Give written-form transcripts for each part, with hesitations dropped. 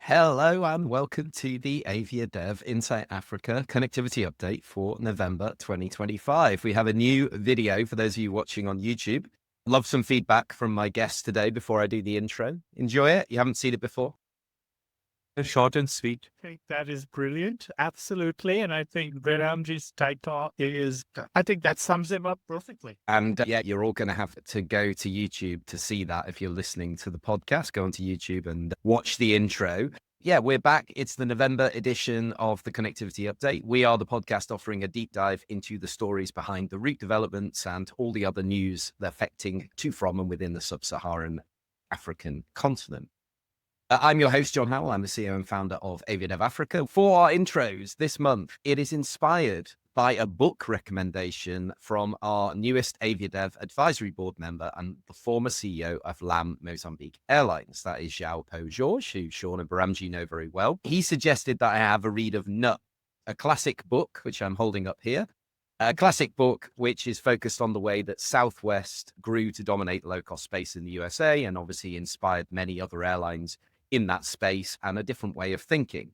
Hello and welcome to the AviaDev Insight Africa connectivity update for November 2025. We have a new video for those of you watching on YouTube. Love some feedback from my guests today before I do the intro. Enjoy it. You haven't seen it before? Short and sweet. I think that is brilliant. Absolutely. And I think Behramjee's title I think that sums him up perfectly. And yeah, you're all going to have to go to YouTube to see that. If you're listening to the podcast, go onto YouTube and watch the intro. Yeah, we're back. It's the November edition of the Connectivity Update. We are the podcast offering a deep dive into the stories behind the route developments and all the other news affecting to, from, and within the sub-Saharan African continent. I'm your host, John Howell. I'm the CEO and founder of AviaDev Africa. For our intros this month, it is inspired by a book recommendation from our newest AviaDev advisory board member and the former CEO of LAM Mozambique Airlines. That is João George, who Sean and Behramjee know very well. He suggested that I have a read of Nut, a classic book, which I'm holding up here. A classic book which is focused on the way that Southwest grew to dominate low-cost space in the USA and obviously inspired many other airlines in that space and a different way of thinking.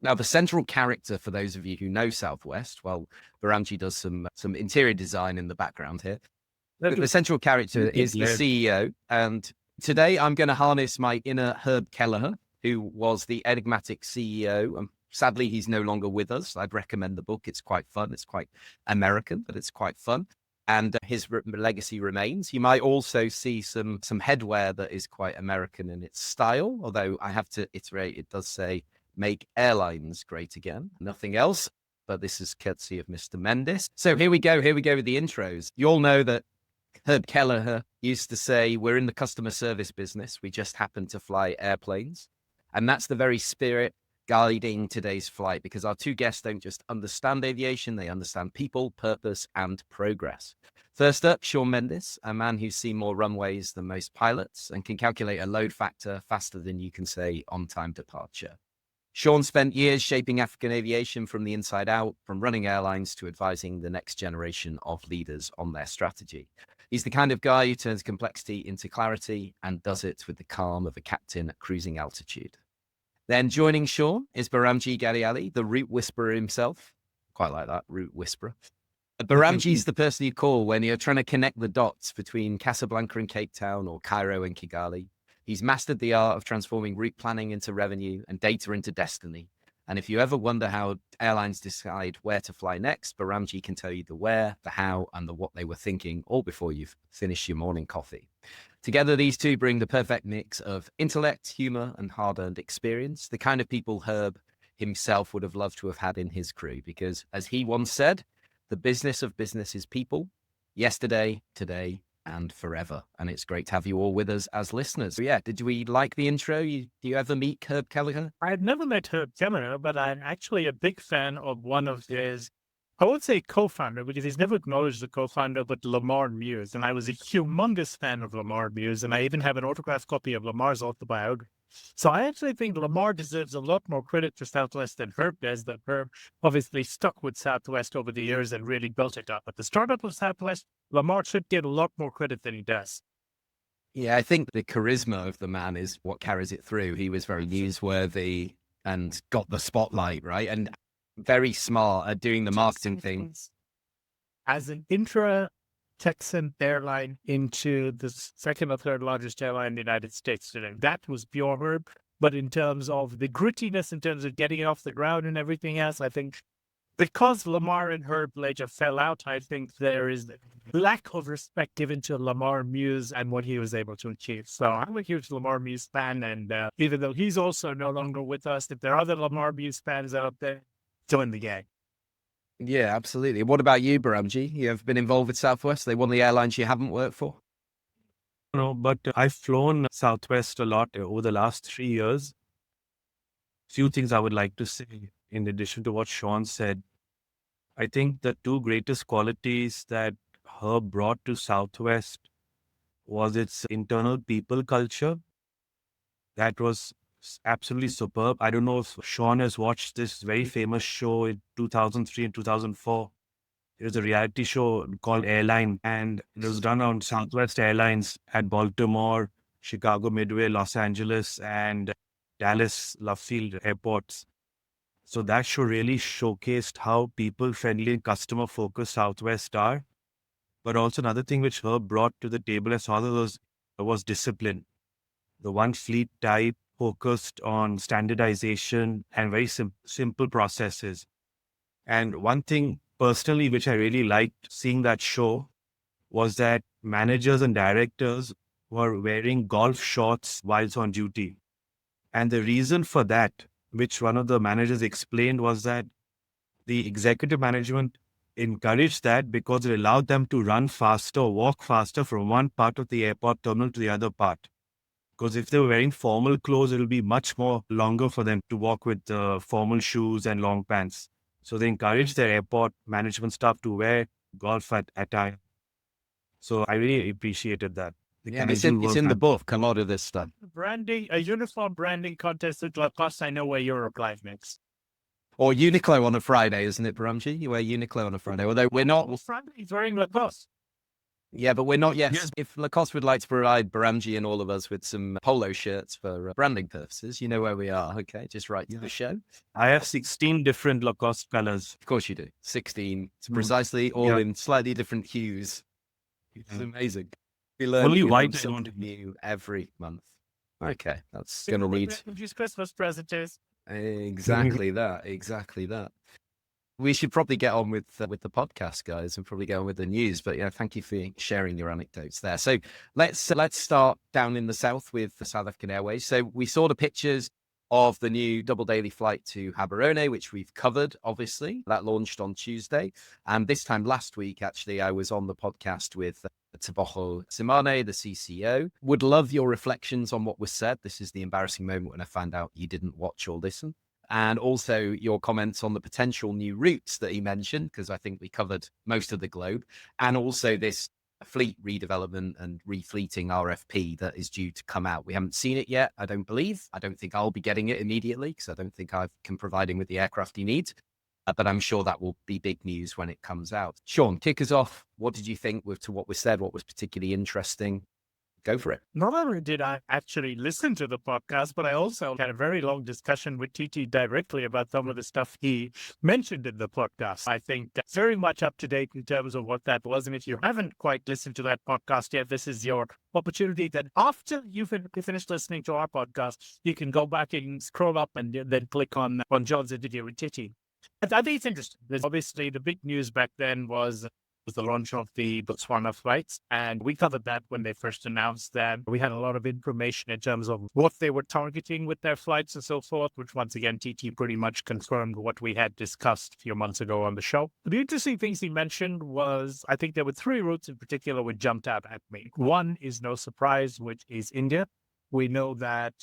Now, the central character, for those of you who know Southwest, well, Behramjee does some interior design in the background here. The central character is the CEO. And today I'm going to harness my inner Herb Kelleher, who was the enigmatic CEO. Sadly, he's no longer with us. I'd recommend the book. It's quite fun. It's quite American, but it's quite fun. And his legacy remains. You might also see some headwear that is quite American in its style, although I have to iterate, it does say, make airlines great again, nothing else. But this is courtesy of Mr. Mendis. So here we go with the intros. You all know that Herb Kelleher used to say, we're in the customer service business. We just happen to fly airplanes. And that's the very spirit guiding today's flight, because our two guests don't just understand aviation, they understand people, purpose, and progress. First up, Sean Mendis, a man who's seen more runways than most pilots and can calculate a load factor faster than you can say on-time departure. Sean spent years shaping African aviation from the inside out, from running airlines to advising the next generation of leaders on their strategy. He's the kind of guy who turns complexity into clarity and does it with the calm of a captain at cruising altitude. Then joining Sean is Behramjee Ghadially, the route whisperer himself. Quite like that, route whisperer. Behramjee's the person you call when you're trying to connect the dots between Casablanca and Cape Town or Cairo and Kigali. He's mastered the art of transforming route planning into revenue and data into destiny. And if you ever wonder how airlines decide where to fly next, Behramjee can tell you the where, the how, and the what they were thinking, all before you've finished your morning coffee. Together, these two bring the perfect mix of intellect, humor, and hard-earned experience, the kind of people Herb himself would have loved to have had in his crew, because as he once said, the business of business is people, yesterday, today, and forever. And it's great to have you all with us as listeners. So yeah, did we like the intro? Do you ever meet Herb Kelleher? I've never met Herb Kelleher, but I'm actually a big fan of one of his, I won't say co-founder, because he's never acknowledged the co-founder, but Lamar Muse. And I was a humongous fan of Lamar Muse, and I even have an autographed copy of Lamar's autobiography. So I actually think Lamar deserves a lot more credit for Southwest than Herb does, that Herb obviously stuck with Southwest over the years and really built it up. But the startup of Southwest, Lamar should get a lot more credit than he does. Yeah, I think the charisma of the man is what carries it through. He was very newsworthy and got the spotlight, right? And very smart at doing the marketing things. As an intra-Texan airline into the second or third largest airline in the United States today, that was pure Herb. But in terms of the grittiness, in terms of getting it off the ground and everything else, I think because Lamar and Herb later fell out, I think there is lack of respect given to Lamar Muse and what he was able to achieve. So I'm a huge Lamar Muse fan, and even though he's also no longer with us, if there are other Lamar Muse fans out there, join the gang. Yeah, absolutely. What about you, Behramjee? You have been involved with Southwest? Are they one of the airlines you haven't worked for? No, but I've flown Southwest a lot over the last 3 years. Few things I would like to say in addition to what Sean said. I think the two greatest qualities that Herb brought to Southwest was its internal people culture. That was absolutely superb. I don't know if Sean has watched this very famous show in 2003 and 2004. It was a reality show called Airline, and it was done on Southwest Airlines at Baltimore, Chicago Midway, Los Angeles, and Dallas, Love Field airports. So that show really showcased how people-friendly and customer-focused Southwest are. But also another thing which Herb brought to the table as well was discipline. The one fleet type focused on standardization and very simple processes. And one thing personally which I really liked seeing that show was that managers and directors were wearing golf shorts whilst on duty. And the reason for that, which one of the managers explained, was that the executive management encouraged that because it allowed them to run faster, walk faster from one part of the airport terminal to the other part. Because if they were wearing formal clothes, it will be much more longer for them to walk with formal shoes and long pants. So they encouraged their airport management staff to wear golf attire. So I really appreciated that. Yeah, it's in the book, a lot of this stuff. Branding, a uniform branding contest at Lacoste. I know where you're applying next. Or Uniqlo on a Friday, isn't it, Behramjee? You wear Uniqlo on a Friday, although we're not. Well, Friday he's wearing Lacoste. Yeah, but we're not yet. Yes. If Lacoste would like to provide Behramjee and all of us with some polo shirts for branding purposes, you know where we are. Okay, just write to the show. I have 16 different Lacoste colors. Of course you do. 16. It's precisely all in slightly different hues. It's amazing. We learn Only white I something don't. new every month. Okay, that's going to read. Just Christmas presents. Exactly that. Exactly that. We should probably get on with the podcast, guys, and probably get on with the news. But yeah, thank you for sharing your anecdotes there. So let's start down in the south with the South African Airways. So we saw the pictures of the new double daily flight to Gaborone, which we've covered, obviously. That launched on Tuesday. And this time last week, actually, I was on the podcast with Teboho Simane, the CCO. Would love your reflections on what was said. This is the embarrassing moment when I found out you didn't watch or listen. And also your comments on the potential new routes that he mentioned, because I think we covered most of the globe. And also this fleet redevelopment and refleeting RFP that is due to come out. We haven't seen it yet, I don't believe. I don't think I'll be getting it immediately because I don't think I can provide him with the aircraft he needs. But I'm sure that will be big news when it comes out. Sean, kick us off. What did you think to what was said? What was particularly interesting? Go for it. Not only did I actually listen to the podcast, but I also had a very long discussion with TT directly about some of the stuff he mentioned in the podcast. I think that's very much up to date in terms of what that was. And if you haven't quite listened to that podcast yet, this is your opportunity that after you finish listening to our podcast, you can go back and scroll up and then click on John's interview with TT. I think it's interesting. There's obviously the big news back then was the launch of the Botswana flights. And we covered that when they first announced that. We had a lot of information in terms of what they were targeting with their flights and so forth, which once again, TT pretty much confirmed what we had discussed a few months ago on the show. The interesting things he mentioned was, I think there were three routes in particular which jumped out at me. One is no surprise, which is India. We know that,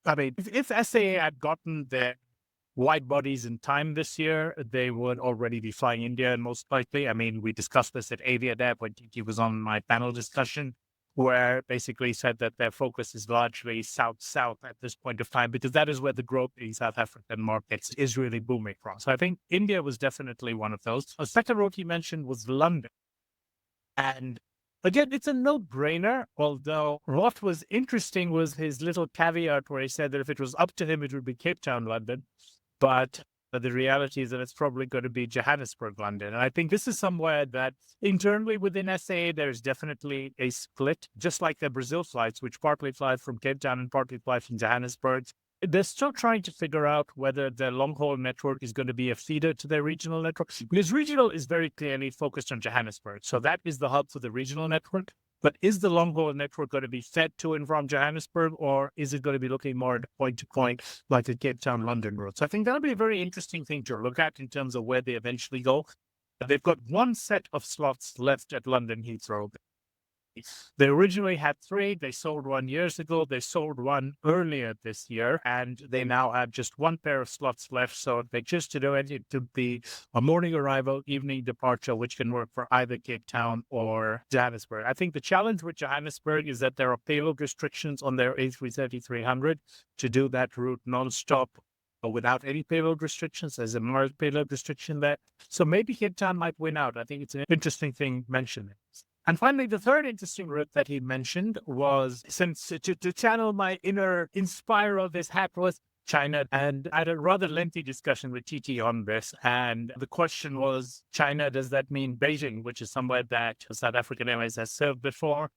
I mean, if SAA had gotten their wide bodies in time this year, they would already be flying India, most likely. I mean, we discussed this at AviaDev when he was on my panel discussion, where basically said that their focus is largely south-south at this point of time, because that is where the growth in South African markets is really booming from. So I think India was definitely one of those. A second route he mentioned was London. And again, it's a no-brainer, although what was interesting was his little caveat where he said that if it was up to him, it would be Cape Town, London. But the reality is that it's probably going to be Johannesburg, London. And I think this is somewhere that internally within SAA, there's definitely a split, just like the Brazil flights, which partly fly from Cape Town and partly fly from Johannesburg. They're still trying to figure out whether their long-haul network is going to be a feeder to their regional network. Because regional is very clearly focused on Johannesburg. So that is the hub for the regional network. But is the long-haul network going to be fed to and from Johannesburg, or is it going to be looking more at point-to-point like the Cape Town-London route? So I think that'll be a very interesting thing to look at in terms of where they eventually go. They've got one set of slots left at London Heathrow. They originally had three. They sold one years ago. They sold one earlier this year, and they now have just one pair of slots left. So they just to do it to be a morning arrival, evening departure, which can work for either Cape Town or Johannesburg. I think the challenge with Johannesburg is that there are payload restrictions on their A330-300 to do that route nonstop without any payload restrictions. There's a mild payload restriction there. So maybe Cape Town might win out. I think it's an interesting thing mentioned. And finally, the third interesting route that he mentioned was, since to channel my inner inspire of this hat, was China. And I had a rather lengthy discussion with TT on this. And the question was, China, does that mean Beijing, which is somewhere that South African Airways has served before?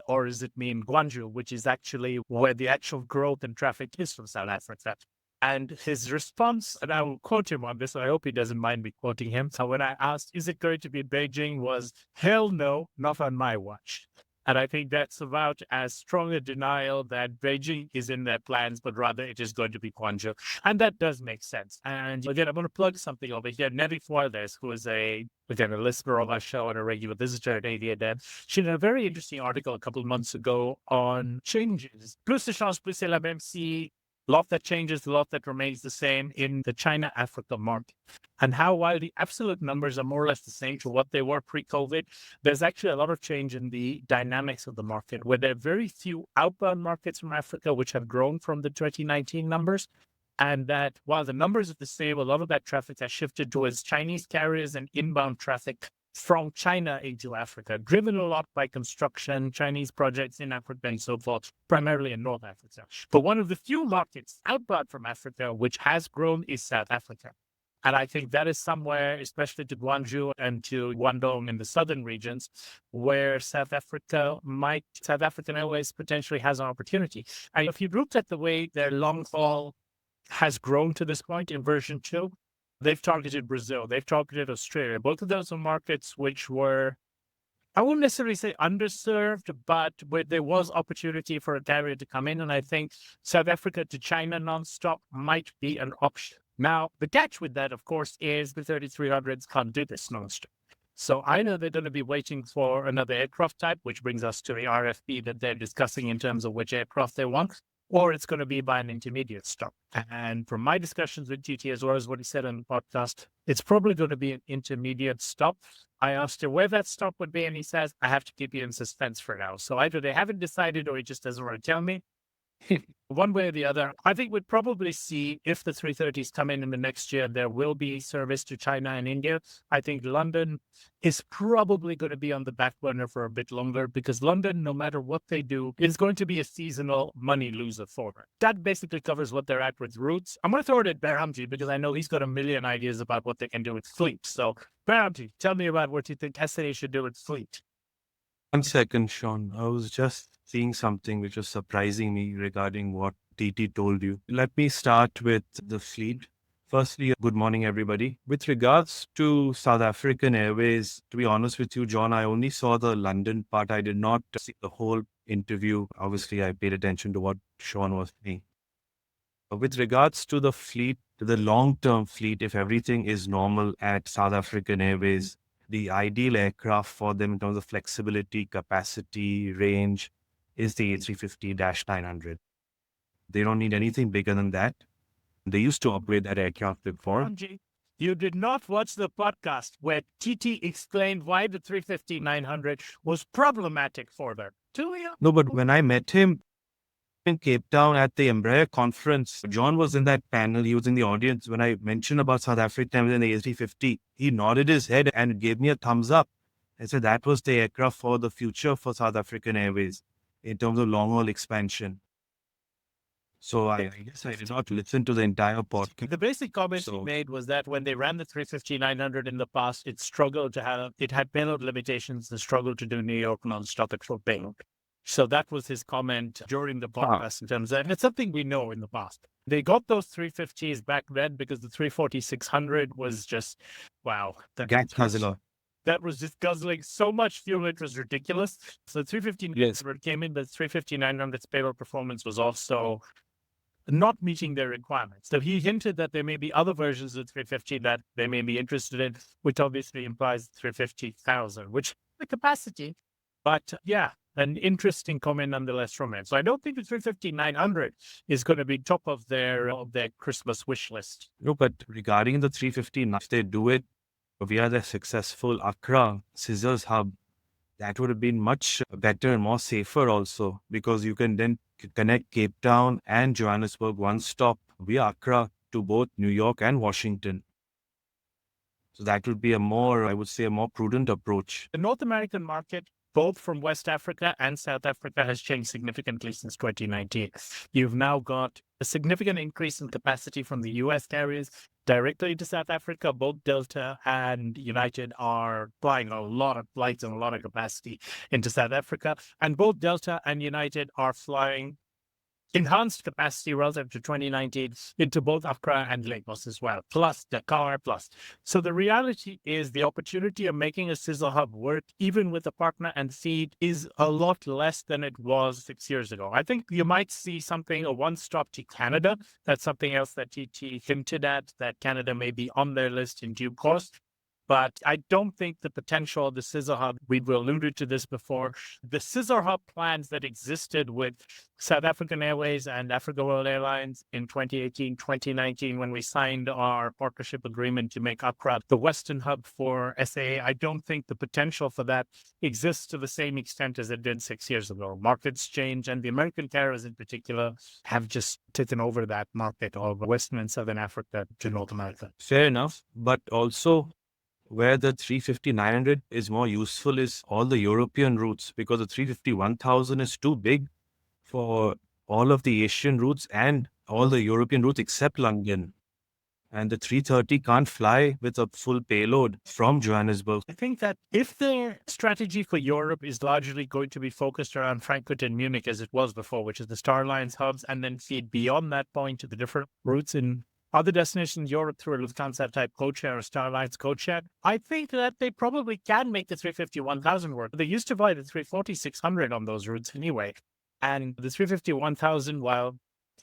Or does it mean Gwangju, which is actually where the actual growth and traffic is from South Africa? And his response, and I will quote him on this, so I hope he doesn't mind me quoting him. So when I asked, is it going to be Beijing, was, hell no, not on my watch. And I think that's about as strong a denial that Beijing is in their plans, but rather it is going to be Gwangju. And that does make sense. And again, I'm going to plug something over here. Nelly Fuertes, who is a listener of our show and a regular visitor at AviaDev's, she did a very interesting article a couple of months ago on changes. Plus de change, plus c'est la même si. A lot that changes, a lot that remains the same in the China-Africa market. And how, while the absolute numbers are more or less the same to what they were pre-COVID, there's actually a lot of change in the dynamics of the market, where there are very few outbound markets from Africa, which have grown from the 2019 numbers. And that while the numbers are the same, a lot of that traffic has shifted towards Chinese carriers and inbound traffic from China into Africa, driven a lot by construction, Chinese projects in Africa and so forth, primarily in North Africa. But one of the few markets outbound from Africa which has grown is South Africa. And I think that is somewhere, especially to Gwangju and to Guangdong in the southern regions, where South African Airways potentially has an opportunity. And if you looked at the way their long haul has grown to this point in version 2, they've targeted Brazil. They've targeted Australia. Both of those are markets which were, I wouldn't necessarily say underserved, but where there was opportunity for a carrier to come in. And I think South Africa to China nonstop might be an option. Now, the catch with that, of course, is the 3300s can't do this nonstop. So I know they're going to be waiting for another aircraft type, which brings us to the RFP that they're discussing in terms of which aircraft they want, or it's going to be by an intermediate stop. And from my discussions with TT, as well as what he said on the podcast, it's probably going to be an intermediate stop. I asked him where that stop would be, and he says, I have to keep you in suspense for now. So either they haven't decided or he just doesn't want to tell me. One way or the other, I think we'd probably see if the 330s come in the next year, there will be service to China and India. I think London is probably going to be on the back burner for a bit longer because London, no matter what they do, is going to be a seasonal money loser for them. That basically covers what they're at with routes. I'm going to throw it at Behramjee because I know he's got a million ideas about what they can do with fleet. So Behramjee, tell me about what you think SA should do with fleet. 1 second, Sean. I was just seeing something which was surprising me regarding what TT told you. Let me start with the fleet. Firstly, good morning, everybody. With regards to South African Airways, to be honest with you, John, I only saw the London part. I did not see the whole interview. Obviously, I paid attention to what Sean was saying. But with regards to the fleet, to the long-term fleet, if everything is normal at South African Airways, the ideal aircraft for them in terms of flexibility, capacity, range is the A350-900. They don't need anything bigger than that. They used to operate that aircraft before. You did not watch the podcast where TT explained why the 350-900 was problematic for them. Do you? No, but when I met him in Cape Town at the Embraer conference, John was in that panel. He was in the audience. When I mentioned about South Africa and the A350, he nodded his head and gave me a thumbs up. I said that was the aircraft for the future for South African Airways in terms of long-haul expansion. So I guess I did not listen to the entire podcast. The basic comment he made was that when they ran the 350-900 in the past, it had payload limitations and struggled to do New York non-stop for payload. So that was his comment during the podcast in terms of, and it's something we know in the past. They got those 350s back then because the 340-600 was just, wow. That was just guzzling so much fuel, it was ridiculous. So the 350 came in, but 350-900's payload performance was also not meeting their requirements. So he hinted that there may be other versions of 350 that they may be interested in, which obviously implies 350,000, which the capacity. But yeah, an interesting comment nonetheless from him. So I don't think the 350-900 is going to be top of their Christmas wish list. No, but regarding the 350, if they do it via the successful Accra Scissors hub, that would have been much better and more safer also, because you can then connect Cape Town and Johannesburg one stop via Accra to both New York and Washington. So that would be a more prudent approach. The North American market, both from West Africa and South Africa, has changed significantly since 2019. You've now got a significant increase in capacity from the US carriers directly to South Africa. Both Delta and United are flying a lot of flights and a lot of capacity into South Africa. And both Delta and United are flying enhanced capacity relative to 2019 into both Accra and Lagos as well, plus Dakar, plus. So the reality is the opportunity of making a sizzle hub work, even with a partner and feed, is a lot less than it was 6 years ago. I think you might see something, a one-stop to Canada. That's something else that TT hinted at, that Canada may be on their list in due course. But I don't think the potential of the Scissor Hub, we've alluded to this before, the Scissor Hub plans that existed with South African Airways and Africa World Airlines in 2018, 2019, when we signed our partnership agreement to make Accra the Western hub for SAA, I don't think the potential for that exists to the same extent as it did 6 years ago. Markets change, and the American carriers in particular have just taken over that market of Western and Southern Africa to North America. Fair enough, but also where the 350-900 is more useful is all the European routes, because the 350-1000 is too big for all of the Asian routes and all the European routes except London. And the 330 can't fly with a full payload from Johannesburg. I think that if their strategy for Europe is largely going to be focused around Frankfurt and Munich as it was before, which is the Star Alliance hubs, and then feed beyond that point to the different routes in other destinations in Europe through a Lufthansa type codeshare or Star Alliance codeshare, I think that they probably can make the 350-1000 work. They used to fly the 340-600 on those routes anyway. And the 350-1000, while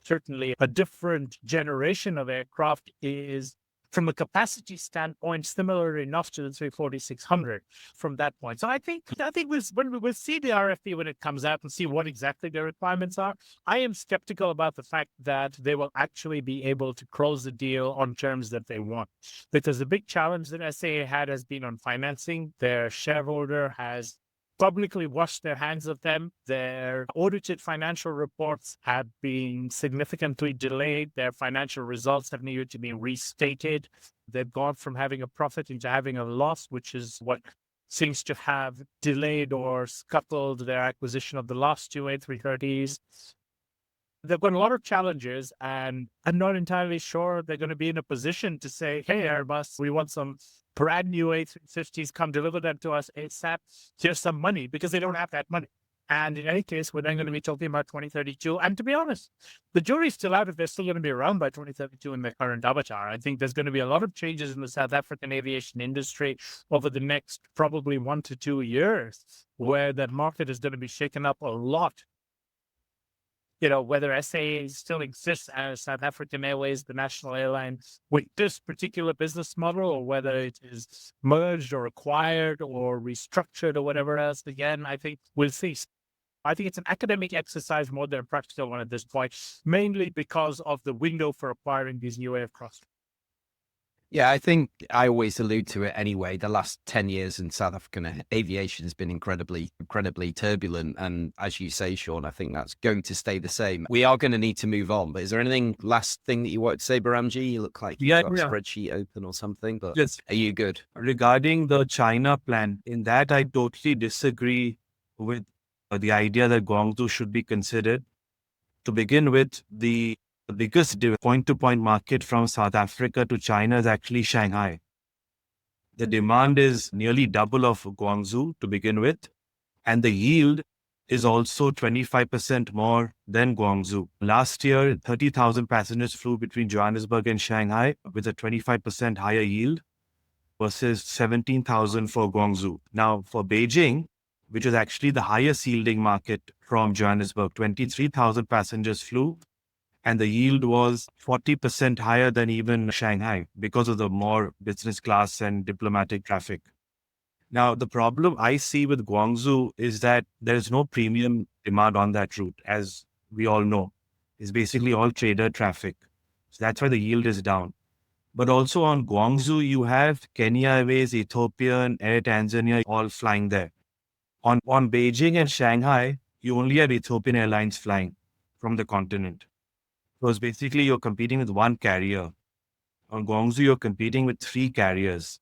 certainly a different generation of aircraft, is, from a capacity standpoint, similar enough to the 340-600 from that point. So I think we'll see the RFP when it comes out and see what exactly their requirements are. I am skeptical about the fact that they will actually be able to close the deal on terms that they want, because the big challenge that SAA had has been on financing. Their shareholder has publicly washed their hands of them. Their audited financial reports have been significantly delayed. Their financial results have needed to be restated. They've gone from having a profit into having a loss, which is what seems to have delayed or scuttled their acquisition of the last two A330s. They've got a lot of challenges, and I'm not entirely sure they're going to be in a position to say, hey, Airbus, we want some brand new A350s, come deliver them to us ASAP. Here's some money, because they don't have that money. And in any case, we're then going to be talking about 2032. And to be honest, the jury's still out if they're still going to be around by 2032 in their current avatar. I think there's going to be a lot of changes in the South African aviation industry over the next probably 1 to 2 years, where that market is going to be shaken up a lot. You know, whether SAA still exists as South African Airways, the national airline, with this particular business model, or whether it is merged or acquired or restructured or whatever else, again, I think we'll see. I think it's an academic exercise more than a practical one at this point, mainly because of the window for acquiring these new aircraft. Yeah, I think I always allude to it anyway. The last 10 years in South African aviation has been incredibly turbulent. And as you say, Sean, I think that's going to stay the same. We are going to need to move on. But is there anything last thing that you want to say, Behramjee? You look like you've got a spreadsheet open or something, but yes. Are you good? Regarding the China plan, in that I totally disagree with the idea that Guangzhou should be considered. To begin with, the biggest point-to-point market from South Africa to China is actually Shanghai. The demand is nearly double of Guangzhou to begin with, and the yield is also 25% more than Guangzhou. Last year, 30,000 passengers flew between Johannesburg and Shanghai with a 25% higher yield versus 17,000 for Guangzhou. Now, for Beijing, which is actually the highest yielding market from Johannesburg, 23,000 passengers flew, and the yield was 40% higher than even Shanghai because of the more business class and diplomatic traffic. Now, the problem I see with Guangzhou is that there is no premium demand on that route, as we all know. It's basically all trader traffic. So that's why the yield is down. But also on Guangzhou, you have Kenya Airways, Ethiopian, Air Tanzania, all flying there. On Beijing and Shanghai, you only have Ethiopian Airlines flying from the continent. So it's basically you're competing with one carrier. On Guangzhou, you're competing with 3 carriers.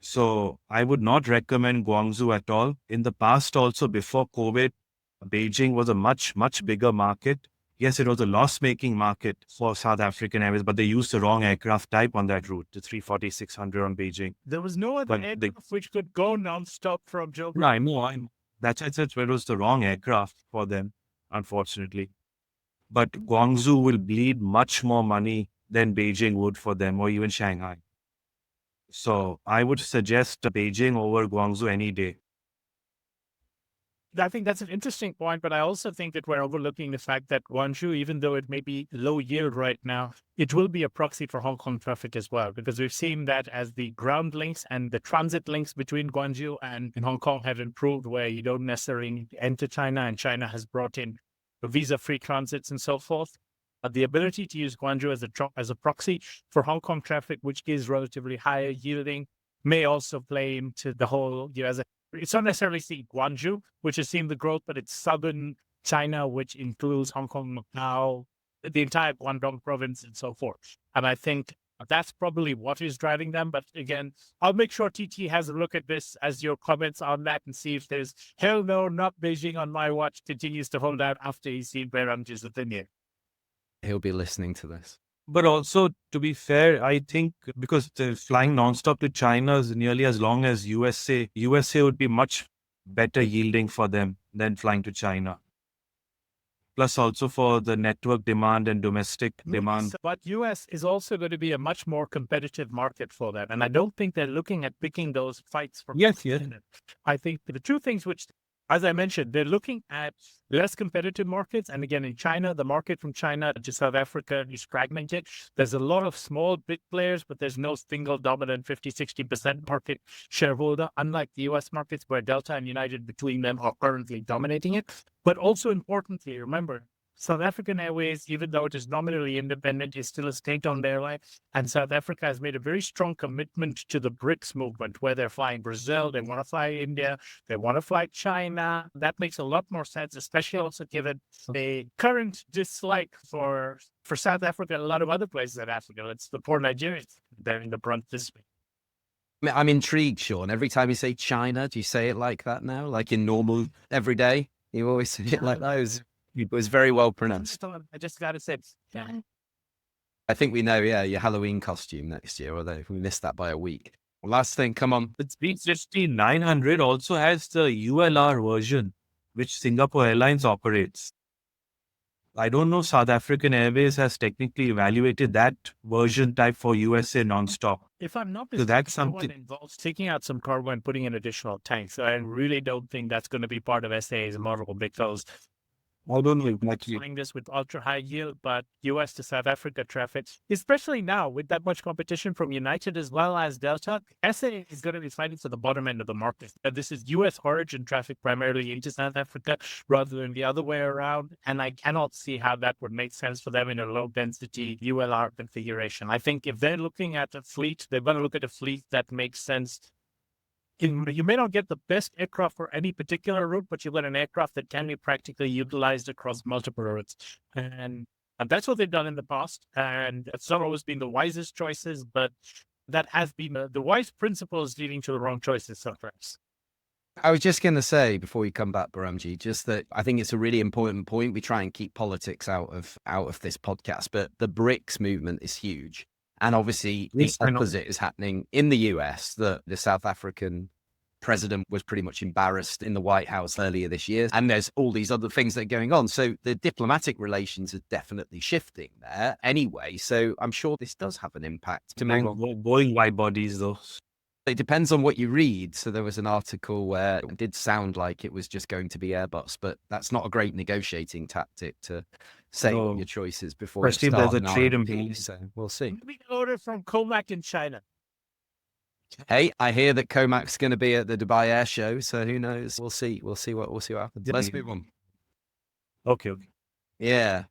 So I would not recommend Guangzhou at all. In the past, also before COVID, Beijing was a much, much bigger market. Yes, it was a loss-making market for South African Airways, but they used the wrong aircraft type on that route, the 340-600 on Beijing. There was no other aircraft which could go non-stop from Joburg. No, I know. That's it was the wrong aircraft for them, unfortunately. But Guangzhou will bleed much more money than Beijing would for them, or even Shanghai. So I would suggest Beijing over Guangzhou any day. I think that's an interesting point, but I also think that we're overlooking the fact that Guangzhou, even though it may be low yield right now, it will be a proxy for Hong Kong traffic as well, because we've seen that as the ground links and the transit links between Guangzhou and Hong Kong have improved, where you don't necessarily need to enter China, and China has brought in visa-free transits and so forth. The ability to use Guangzhou as a proxy for Hong Kong traffic, which is relatively higher yielding, may also play into the whole, it's not necessarily Guangzhou, which has seen the growth, but it's southern China, which includes Hong Kong, Macau, the entire Guangdong province and so forth. And I think that's probably what is driving them. But again, I'll make sure TT has a look at this as your comments on that and see if there's hell no, not Beijing on my watch continues to hold out after he's seen Behramjee's opinion. He'll be listening to this. But also, to be fair, I think because they're flying nonstop to China is nearly as long as USA would be much better yielding for them than flying to China. Plus also for the network demand and domestic demand. But US is also going to be a much more competitive market for them. And I don't think they're looking at picking those fights from China. I think the two things which, as I mentioned, they're looking at less competitive markets. And again, in China, the market from China to South Africa is fragmented. There's a lot of small big players, but there's no single dominant 50-60% market shareholder, unlike the US markets where Delta and United between them are currently dominating it. But also importantly, remember, South African Airways, even though it is nominally independent, is still a state-owned airline. And South Africa has made a very strong commitment to the BRICS movement, where they're flying Brazil, they want to fly India, they want to fly China. That makes a lot more sense, especially also given the current dislike for South Africa and a lot of other places in Africa. It's the poor Nigerians bearing the brunt this week. I'm intrigued, Sean. Every time you say China, do you say it like that now? Like in normal, every day? You always say it like that? It was very well pronounced. I just got to say, I think we know, your Halloween costume next year, although we missed that by a week. Last thing, come on. The 350-900 also has the ULR version, which Singapore Airlines operates. I don't know, South African Airways has technically evaluated that version type for USA nonstop. If I'm not So mistaken, that's that one something. involves taking out some cargo and putting in additional tanks. So I really don't think that's going to be part of SAA's model, because I don't know we're exactly. doing this with ultra high yield, but US to South Africa traffic, especially now with that much competition from United as well as Delta, SA is going to be fighting for the bottom end of the market. And this is US origin traffic primarily into South Africa rather than the other way around. And I cannot see how that would make sense for them in a low density ULR configuration. I think if they're looking at a fleet, they're going to look at a fleet that makes sense. You may not get the best aircraft for any particular route, but you get an aircraft that can be practically utilized across multiple routes. And that's what they've done in the past. And it's not always been the wisest choices, but that has been the wise principles leading to the wrong choices sometimes. I was just going to say before you come back, Behramjee, just that I think it's a really important point. We try and keep politics out of this podcast, but the BRICS movement is huge. And obviously, the opposite is happening in the US. The South African president was pretty much embarrassed in the White House earlier this year. And there's all these other things that are going on. So the diplomatic relations are definitely shifting there anyway. So I'm sure this does have an impact. Boeing wide bodies, though. It depends on what you read. So there was an article where it did sound like it was just going to be Airbus, but that's not a great negotiating tactic to say what your choices before Especially you if start there's a trade RFP, imbalance. So we'll see. We can order from Comac in China. Hey, I hear that Comac's going to be at the Dubai Air Show, so who knows? We'll see what happens. Let's move on. Okay. Yeah.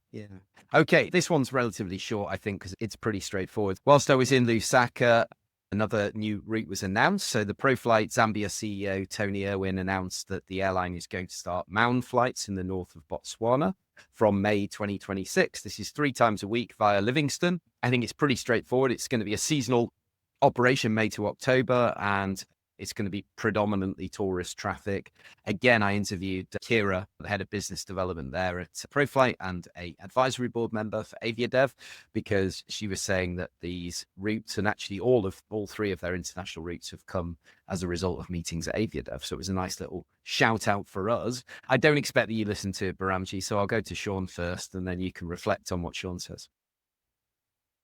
Okay, this one's relatively short, I think, because it's pretty straightforward. Whilst I was in Lusaka, another new route was announced. So the Proflight Zambia CEO, Tony Irwin, announced that the airline is going to start Maun flights in the north of Botswana from May 2026. This is 3 times a week via Livingstone. I think it's pretty straightforward. It's going to be a seasonal operation May to October, and it's going to be predominantly tourist traffic. Again, I interviewed Kira, the head of business development there at Proflight and a advisory board member for AviaDev, because she was saying that these routes, and actually all three of their international routes, have come as a result of meetings at AviaDev. So it was a nice little shout out for us. I don't expect that you listen to Behramjee, so I'll go to Sean first, and then you can reflect on what Sean says.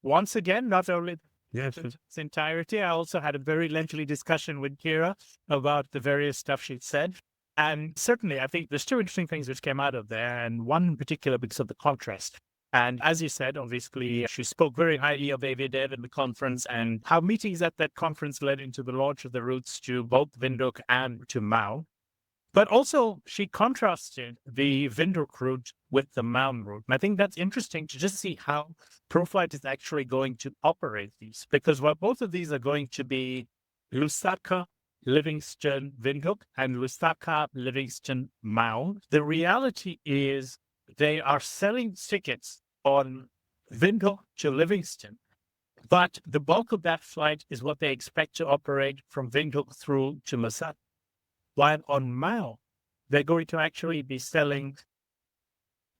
Once again, not only Yes. its entirety, I also had a very lengthy discussion with Kira about the various stuff she'd said. And certainly, I think there's two interesting things which came out of there, and one in particular because of the contrast. And as you said, obviously, she spoke very highly of AviaDev at the conference and how meetings at that conference led into the launch of the routes to both Windhoek and to Maun. But also, she contrasted the Windhoek route with the Maun route. And I think that's interesting to just see how Proflight is actually going to operate these. Because while both of these are going to be Lusaka, Livingstone, Windhoek, and Lusaka, Livingstone, Maun, the reality is they are selling tickets on Windhoek to Livingstone. But the bulk of that flight is what they expect to operate from Windhoek through to Lusaka. While on Maun, they're going to actually be selling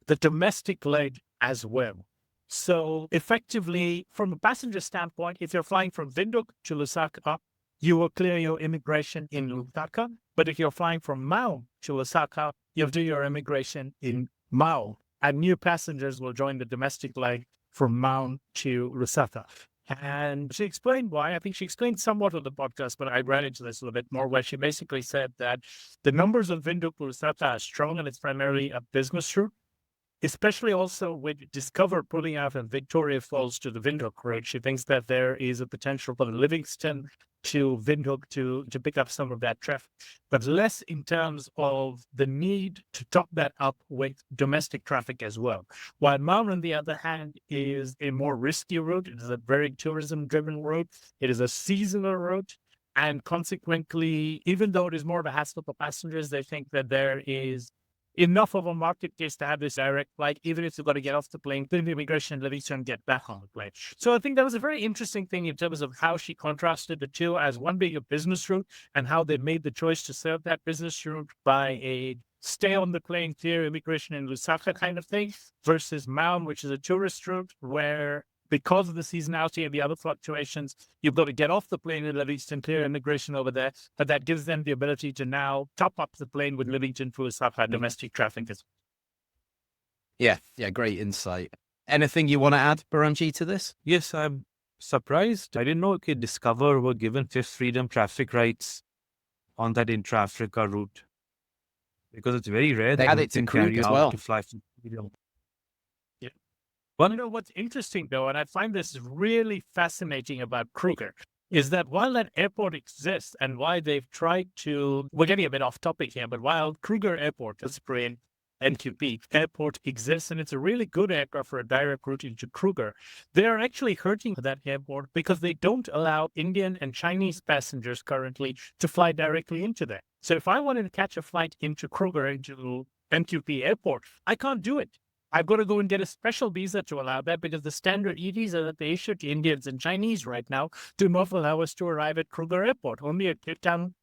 the domestic leg as well. So effectively, from a passenger standpoint, if you're flying from Windhoek to Lusaka, you will clear your immigration in Lusaka. But if you're flying from Maun to Lusaka, you'll do your immigration in Maun. And new passengers will join the domestic leg from Maun to Lusaka. And she explained why. I think she explained somewhat on the podcast, but I ran into this a little bit more, where she basically said that the numbers of Windhoek to Lusaka are strong, and it's primarily a business route, especially also with Discover pulling out of Victoria Falls to the Windhoek route. She thinks that there is a potential for the Livingstone to Windhoek to pick up some of that traffic, but less in terms of the need to top that up with domestic traffic as well. While Maun, on the other hand, is a more risky route. It is a very tourism-driven route. It is a seasonal route. And consequently, even though it is more of a hassle for passengers, they think that there is enough of a market case to have this direct flight, even if you've got to get off the plane, do the immigration, Livingstone, get back on the plane. So I think that was a very interesting thing in terms of how she contrasted the two, as one being a business route and how they made the choice to serve that business route by a stay on the plane, clear immigration in Lusaka kind of thing, versus Maun, which is a tourist route where, because of the seasonality and the other fluctuations, you've got to get off the plane in Livingstone, clear immigration over there. But that gives them the ability to now top up the plane with Livingstone to Lusaka domestic traffic. Yeah, great insight. Anything you want to add, Behramjee, to this? Yes, I'm surprised. I didn't know Discover were given Fifth Freedom traffic rights on that intra-Africa route, because it's very rare They that had you it to can Krug carry as out well. to fly from Freedom. Well, what's interesting, though, and I find this really fascinating about Kruger, is that while that airport exists and why they've tried to, we're getting a bit off topic here, but while Kruger Airport, as in NQP Airport exists, and it's a really good aircraft for a direct route into Kruger, they are actually hurting that airport because they don't allow Indian and Chinese passengers currently to fly directly into there. So if I wanted to catch a flight into Kruger, into NQP Airport, I can't do it. I've got to go and get a special visa to allow that, because the standard e-visa that they issue to Indians and Chinese right now do not allow us to arrive at Kruger Airport, only at Cape Town,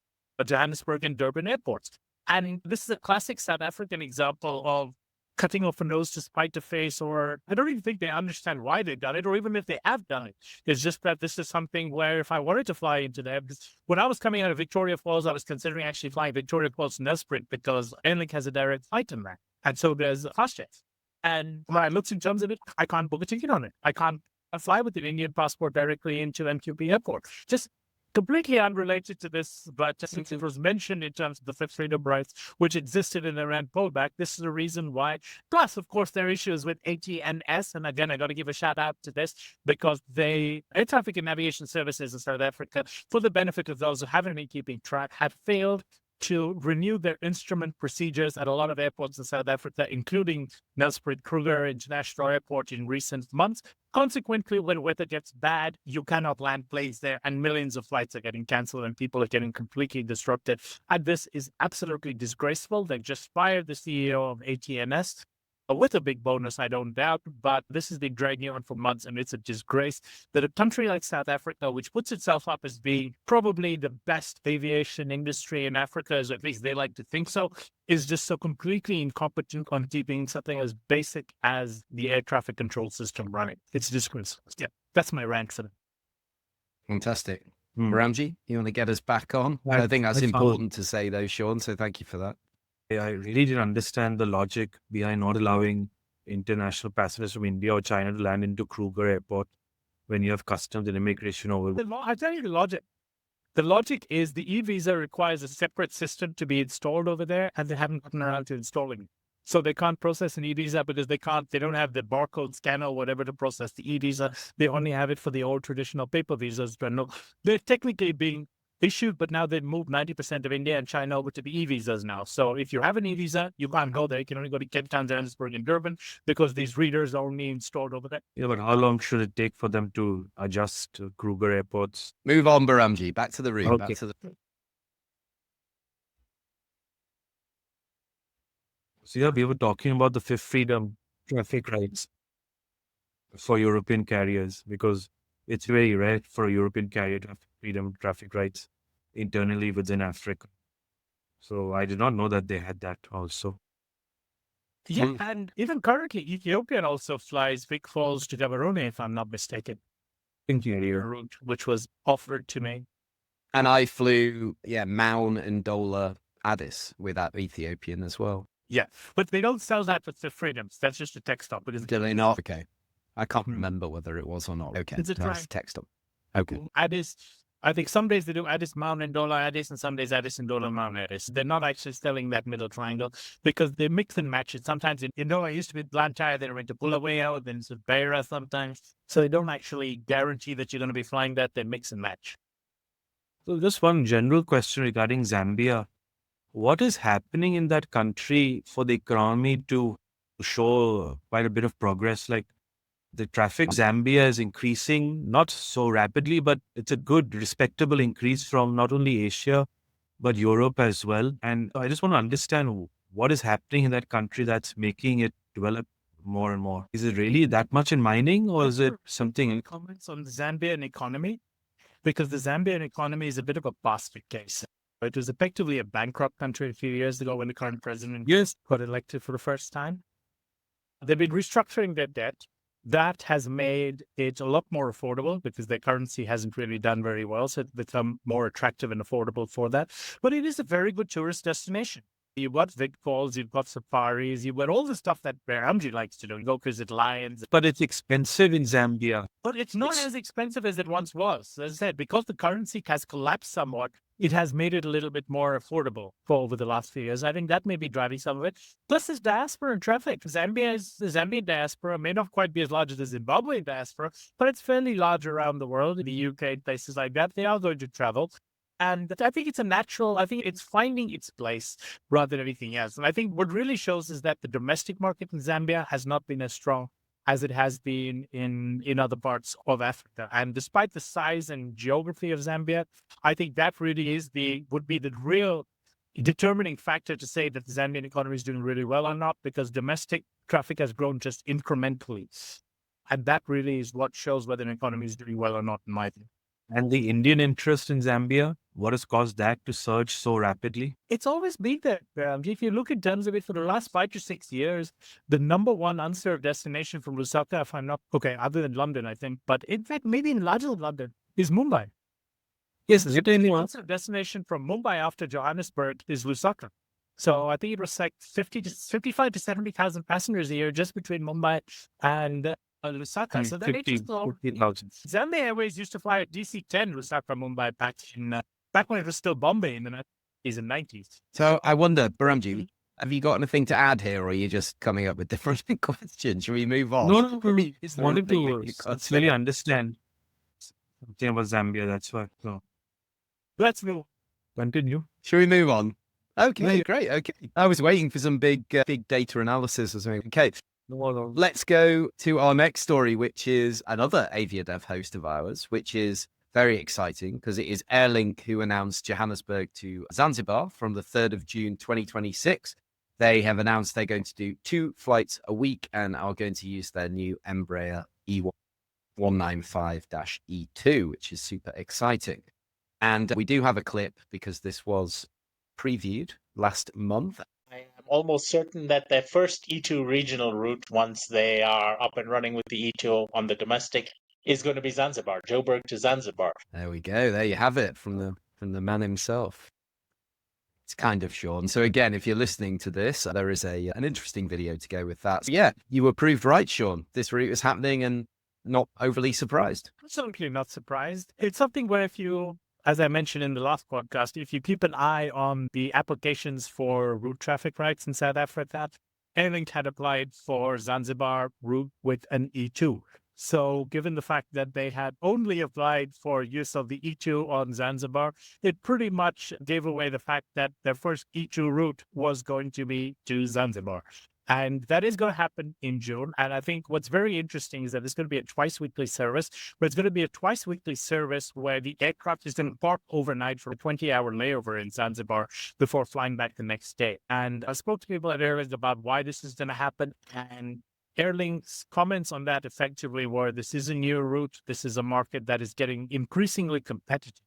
Johannesburg, and Durban airports. And this is a classic South African example of cutting off a nose to spite a face, or I don't even think they understand why they've done it, or even if they have done it. It's just that this is something where if I wanted to fly into there, when I was coming out of Victoria Falls, I was considering actually flying Victoria Falls to Nelspruit, because Airlink has a direct flight in there. And so there's FastJet. And when I looked in terms of it, I can't book a ticket on it. I can't fly with an Indian passport directly into NQP Airport. Just completely unrelated to this, but since it was mentioned in terms of the Fifth Freedom rights, which existed in the Rand pullback, this is the reason why. Plus, of course, there are issues with ATNS. And again, I got to give a shout out to this, because Air Traffic and Aviation Services in South Africa, for the benefit of those who haven't been keeping track, had failed to renew their instrument procedures at a lot of airports in South Africa, including Nelspruit Kruger International Airport in recent months. Consequently, when weather gets bad, you cannot land planes there, and millions of flights are getting canceled and people are getting completely disrupted. And this is absolutely disgraceful. They just fired the CEO of ATNS. with a big bonus, I don't doubt, but this has been dragging on for months, and it's a disgrace that a country like South Africa, which puts itself up as being probably the best aviation industry in Africa, as at least they like to think so, is just so completely incompetent on keeping something as basic as the air traffic control system running. It's disgraceful. Yeah, that's my rant for them. Fantastic. Behramjee, you want to get us back on? I think that's important to say, though, Sean, so thank you for that. I really didn't understand the logic behind not allowing international passengers from India or China to land into Kruger Airport when you have customs and immigration over. I'll tell you the logic. The logic is the e-visa requires a separate system to be installed over there, and they haven't gotten around to installing it. So they can't process an e-visa because they don't have the barcode scanner or whatever to process the e-visa. They only have it for the old traditional paper visas. But no, they're technically being issued, but now they've moved 90% of India and China over to the e-visas now. So if you have an e-visa, you can't go there. You can only go to Cape Town, Johannesburg, and Durban because these readers are only installed over there. Yeah, but how long should it take for them to adjust to Kruger airports? Move on, Behramjee. Back to the room. Okay. Back to the... So yeah, we were talking about the fifth freedom traffic rights for European carriers, because it's very rare for a European carrier to have freedom traffic rights internally within Africa. So I did not know that they had that also. Yeah, and even currently, Ethiopian also flies Vic Falls to Gaborone, if I'm not mistaken. Interior route, which was offered to me. And I flew, Maun and Dola Addis with that Ethiopian as well. Yeah, but they don't sell that with the freedoms. That's just a tech stop. Did they not? Okay. I can't remember whether it was or not. Okay. It's a That's tech stop. Okay. Addis, I think some days they do Addis, Maun, and Dola Addis, and some days Addis and Dola, Maun, Addis. They're not actually selling that middle triangle because they mix and match it. Sometimes, I used to be Blantyre, then I went to Bulawayo, then it's Beirut sometimes. So they don't actually guarantee that you're going to be flying that. They mix and match. So just one general question regarding Zambia. What is happening in that country for the economy to show quite a bit of progress? Like the traffic, Zambia is increasing, not so rapidly, but it's a good, respectable increase from not only Asia, but Europe as well. And I just want to understand what is happening in that country that's making it develop more and more. Is it really that much in mining, or is it something? Comments on the Zambian economy? Because the Zambian economy is a bit of a basket case. It was effectively a bankrupt country a few years ago when the current president got elected for the first time. They've been restructuring their debt. That has made it a lot more affordable because their currency hasn't really done very well. So it's become more attractive and affordable for that. But it is a very good tourist destination. You've got Vic Falls, you've got safaris, you've got all the stuff that Behramjee likes to do. You go visit lions. But it's expensive in Zambia. But it's not as expensive as it once was. As I said, because the currency has collapsed somewhat, it has made it a little bit more affordable over the last few years. I think that may be driving some of it. Plus, there's diaspora and traffic. The Zambian diaspora may not quite be as large as the Zimbabwean diaspora, but it's fairly large around the world, in the UK, places like that. They are going to travel. And I think it's finding its place rather than anything else. And I think what really shows is that the domestic market in Zambia has not been as strong as it has been in other parts of Africa. And despite the size and geography of Zambia, I think that really would be the real determining factor to say that the Zambian economy is doing really well or not, because domestic traffic has grown just incrementally. And that really is what shows whether an economy is doing well or not, in my view. And the Indian interest in Zambia, what has caused that to surge so rapidly? It's always been there. If you look in terms of it for the last 5 to 6 years, the number one unserved destination from Lusaka, if I'm not, other than London, I think, but in fact, maybe in larger than London, is Mumbai. Yes, is it the unserved destination from Mumbai after Johannesburg is Lusaka. So I think it was like 55 to 70,000 passengers a year just between Mumbai and Lusaka. So that 40,000. Zambia Airways used to fly at DC-10 Lusaka Mumbai back when it was still Bombay in the 80s and 90s. So I wonder, Behramjee, have you got anything to add here, or are you just coming up with different questions? Should we move on? No, it's wanted to really understand something about Zambia. That's why. So let's move. Continue. Should we move on? Okay, great. Okay, I was waiting for some big data analysis or something. Okay. No. Let's go to our next story, which is another AviaDev host of ours, which is very exciting because it is Airlink who announced Johannesburg to Zanzibar from the 3rd of June 2026. They have announced they're going to do 2 flights a week and are going to use their new Embraer E195-E2, which is super exciting. And we do have a clip because this was previewed last month. I am almost certain that their first E2 regional route, once they are up and running with the E2 on the domestic, is going to be Zanzibar, Joburg to Zanzibar. There we go. There you have it from the man himself. It's kind of Sean. So again, if you're listening to this, there is an interesting video to go with that. So yeah, you were proved right, Sean. This route is happening and not overly surprised. Absolutely not surprised. It's something where if you, as I mentioned in the last podcast, if you keep an eye on the applications for route traffic rights in South Africa, Airlink had applied for Zanzibar route with an E2. So given the fact that they had only applied for use of the E2 on Zanzibar, it pretty much gave away the fact that their first E2 route was going to be to Zanzibar. And that is going to happen in June. And I think what's very interesting is that it's going to be a twice weekly service, but it's going to be a twice weekly service where the aircraft is going to park overnight for a 20-hour layover in Zanzibar before flying back the next day. And I spoke to people at Airlink about why this is going to happen. And Airlink's comments on that effectively were, this is a new route. This is a market that is getting increasingly competitive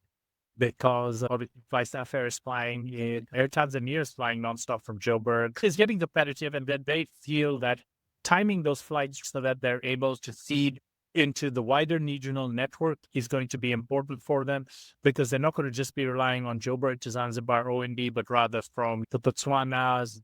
because obviously Flystaff is flying in, Air Tanzania is flying nonstop from Joburg. It's getting competitive, and then they feel that timing those flights so that they're able to feed into the wider regional network is going to be important for them, because they're not going to just be relying on Joburg to Zanzibar OND, but rather from the Botswanas,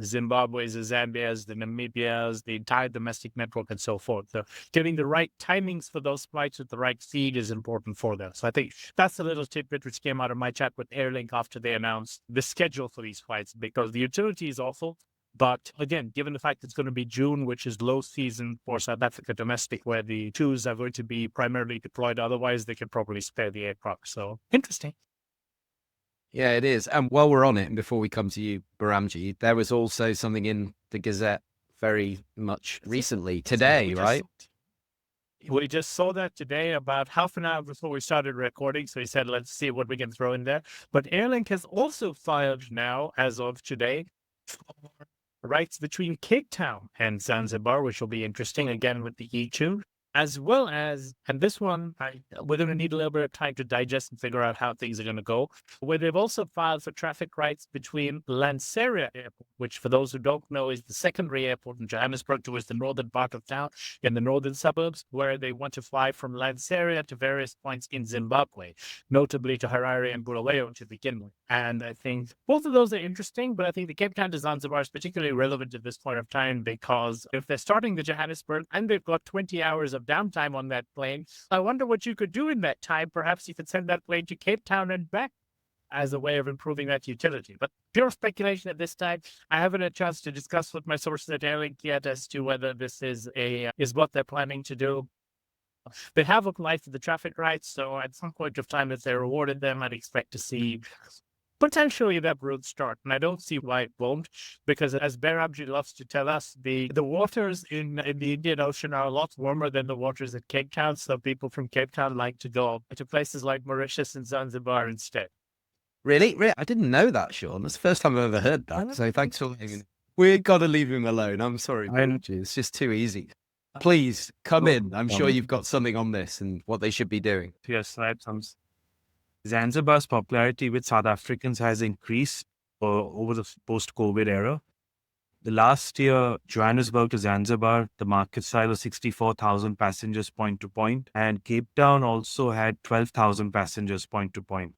Zimbabwe's, the Zambias, the Namibias, the entire domestic network, and so forth. So getting the right timings for those flights with the right feed is important for them. So I think that's a little tidbit which came out of my chat with Airlink after they announced the schedule for these flights, because the utility is awful. But again, given the fact it's going to be June, which is low season for South Africa domestic, where the twos are going to be primarily deployed, otherwise they could probably spare the aircraft. So interesting. Yeah, it is. And while we're on it, and before we come to you, Behramjee, there was also something in the Gazette very much recently, today, right? We just saw that today about half an hour before we started recording. So he said, let's see what we can throw in there. But Airlink has also filed now, as of today, for rights between Cape Town and Zanzibar, which will be interesting, again, with the E2. As well as, and this one, we're going to need a little bit of time to digest and figure out how things are going to go, where they've also filed for traffic rights between Lanseria Airport, which for those who don't know is the secondary airport in Johannesburg towards the northern part of town, in the northern suburbs, where they want to fly from Lanseria to various points in Zimbabwe, notably to Harare and Bulawayo to begin with. And I think both of those are interesting, but I think the Cape Town to Zanzibar is particularly relevant at this point of time, because if they're starting the Johannesburg and they've got 20 hours of downtime on that plane, I wonder what you could do in that time. Perhaps you could send that plane to Cape Town and back as a way of improving that utility. But pure speculation at this time. I haven't had a chance to discuss with my sources at Airlink yet as to whether this is what they're planning to do. They have applied for the traffic rights, so at some point of time, if they're awarded them, I'd expect to see potentially that route start. And I don't see why it won't, because as Behramjee loves to tell us, the waters in the Indian Ocean are a lot warmer than the waters at Cape Town. So people from Cape Town like to go to places like Mauritius and Zanzibar instead. Really? I didn't know that, Sean. That's the first time I've ever heard that. So thanks for letting me. We've got to leave him alone. I'm sorry, Behramjee. It's just too easy. Please come in. I'm sure you've got something on this and what they should be doing. Yes, right. Zanzibar's popularity with South Africans has increased over the post-COVID era. The last year, Johannesburg to Zanzibar, the market size was 64,000 passengers point to point, and Cape Town also had 12,000 passengers point to point.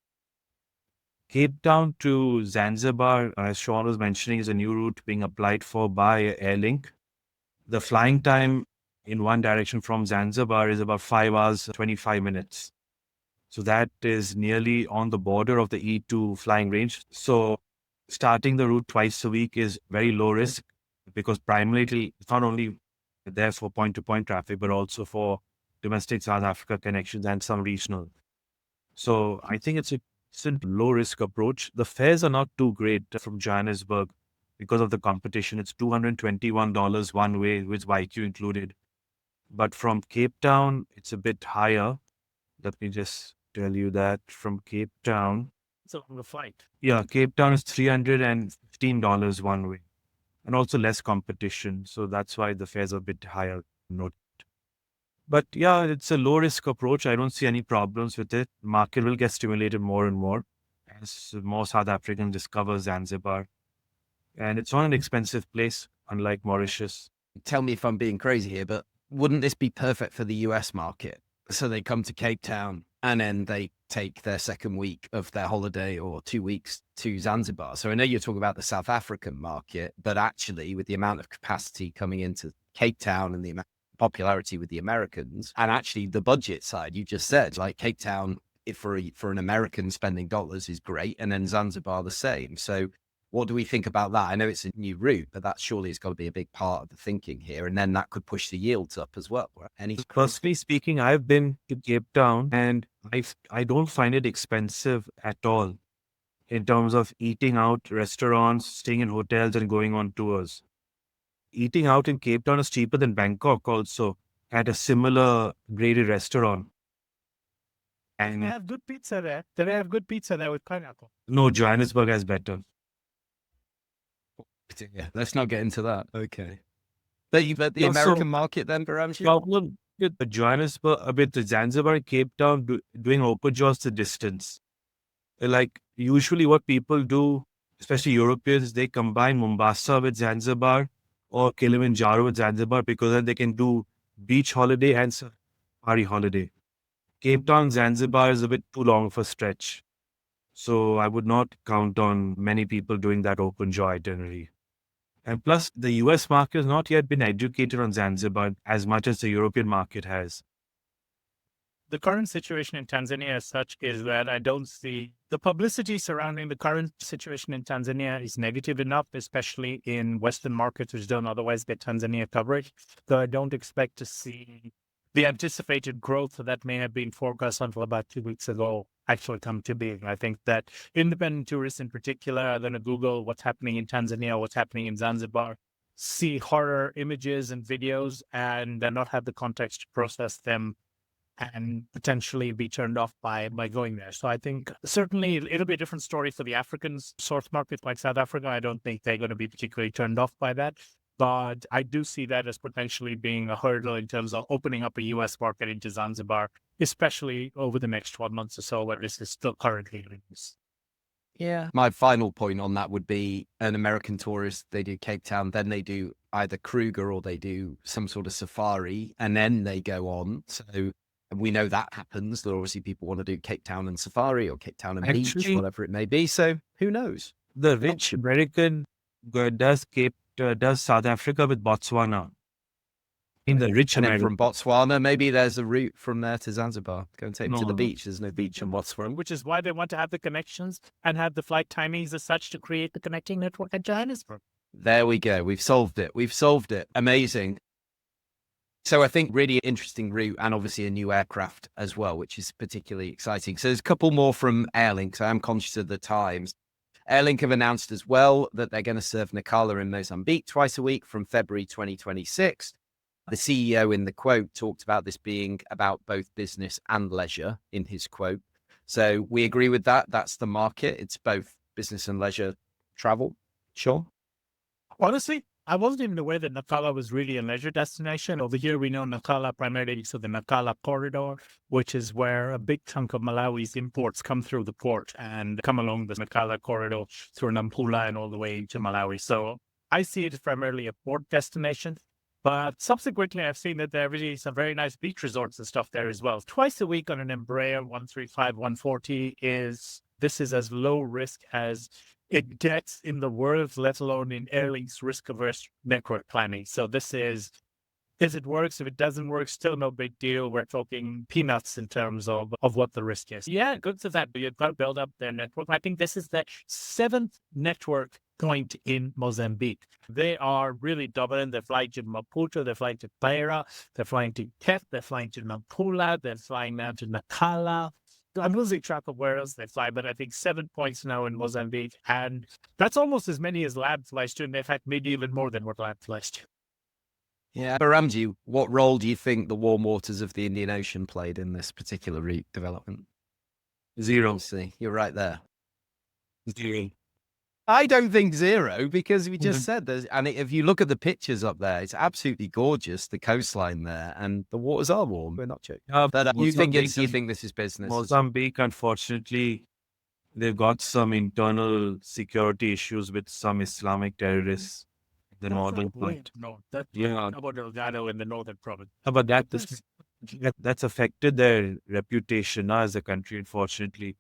Cape Town to Zanzibar, as Sean was mentioning, is a new route being applied for by Airlink. The flying time in one direction from Zanzibar is about 5 hours, 25 minutes. So that is nearly on the border of the E2 flying range. So starting the route twice a week is very low risk, because primarily it's not only there for point-to-point traffic, but also for domestic South Africa connections and some regional. So I think it's a low-risk approach. The fares are not too great from Johannesburg because of the competition. It's $221 one way with YQ included. But from Cape Town, it's a bit higher. Let me just tell you that from Cape Town, So on the flight. Yeah, Cape Town is $315 one way, and also less competition. So that's why the fares are a bit higher. Note. But yeah, it's a low risk approach. I don't see any problems with it. Market will get stimulated more and more as more South Africans discover Zanzibar. And it's not an expensive place, unlike Mauritius. Tell me if I'm being crazy here, but wouldn't this be perfect for the US market? So they come to Cape Town and then they take their second week of their holiday or 2 weeks to Zanzibar. So I know you're talking about the South African market, but actually with the amount of capacity coming into Cape Town and the amount of popularity with the Americans, and actually the budget side, you just said, like Cape Town, if for an American spending dollars is great, and then Zanzibar the same. So what do we think about that? I know it's a new route, but that surely has got to be a big part of the thinking here. And then that could push the yields up as well. Right? Personally speaking, I've been to Cape Town and I don't find it expensive at all in terms of eating out, restaurants, staying in hotels and going on tours. Eating out in Cape Town is cheaper than Bangkok also at a similar graded restaurant. And They have good pizza there. They have good pizza there with pineapple. no, Johannesburg has better. Yeah, let's not get into that. Okay. But the Yeah, American market then, Behramjee? Problem with Johannesburg, with the Zanzibar, Cape Town, doing open jaws the distance. Like usually what people do, especially Europeans, they combine Mombasa with Zanzibar or Kilimanjaro with Zanzibar because then they can do beach holiday and safari holiday. Cape Town, Zanzibar is a bit too long of a stretch. So I would not count on many people doing that open jaw itinerary. And plus, the US market has not yet been educated on Zanzibar as much as the European market has. The current situation in Tanzania as such is that I don't see the publicity surrounding the current situation in Tanzania is negative enough, especially in Western markets, which don't otherwise get Tanzania coverage. So I don't expect to see the anticipated growth that may have been forecast until about 2 weeks ago actually come to be. I think that independent tourists in particular are going to Google what's happening in Tanzania, what's happening in Zanzibar, see horror images and videos, and then not have the context to process them and potentially be turned off by going there. So I think certainly it'll be a different story for the African source markets like South Africa. I don't think they're going to be particularly turned off by that. But I do see that as potentially being a hurdle in terms of opening up a US market into Zanzibar, especially over the next 12 months or so, where this is still currently in use. Yeah. My final point on that would be an American tourist, they do Cape Town, then they do either Kruger or they do some sort of safari, and then they go on. So we know that happens. There are obviously people want to do Cape Town and safari or Cape Town and beach, whatever it may be. So who knows? The rich American does South Africa with Botswana. In the rich And then American. from Botswana, maybe there's a route from there to Zanzibar. Go and take them to the beach. There's no beach in Botswana. Which is why they want to have the connections and have the flight timings as such to create the connecting network at Johannesburg. There we go. We've solved it. We've solved it. Amazing. So I think really interesting route and obviously a new aircraft as well, which is particularly exciting. So there's a couple more from Airlink. So I'm conscious of the times. Airlink have announced as well that they're going to serve Nacala in Mozambique twice a week from February 2026. The CEO in the quote talked about this being about both business and leisure in his quote. So we agree with that. That's the market. It's both business and leisure travel. Sure. Honestly, I wasn't even aware that Nacala was really a leisure destination. Over here, we know Nacala primarily, so the Nacala corridor, which is where a big chunk of Malawi's imports come through the port and come along the Nacala corridor through Nampula and all the way to Malawi. So I see it as primarily a port destination. But subsequently, I've seen that there are really some very nice beach resorts and stuff there as well. Twice a week on an Embraer 135, 140 is as low risk as it gets in the world, let alone in Airlink's risk-averse network planning. So this is, if it works, if it doesn't work, still no big deal. We're talking peanuts in terms of what the risk is. Yeah, good to that. You've got to build up their network. I think this is the 7th network point in Mozambique. They are really dominant. They're flying to Maputo, they're flying to Beirut, they're flying to Cote, they're flying to Nampula, they're flying now to Nacala. I'm losing track of where else they fly, but I think 7 points now in Mozambique. And that's almost as many as Lab flies to. And in fact, maybe even more than what Lab flies to. Yeah. Behramjee, what role do you think the warm waters of the Indian Ocean played in this particular route development? Zero. See, you're right there. I don't think zero, because we just said there's, and if you look at the pictures up there, it's absolutely gorgeous, the coastline there, and the waters are warm. We're not joking. But you think this is business? Mozambique, unfortunately, they've got some internal security issues with some Islamic terrorists. The northern point. No, that's Yeah. about Delgado in the northern province. But that's affected their reputation as a country, unfortunately.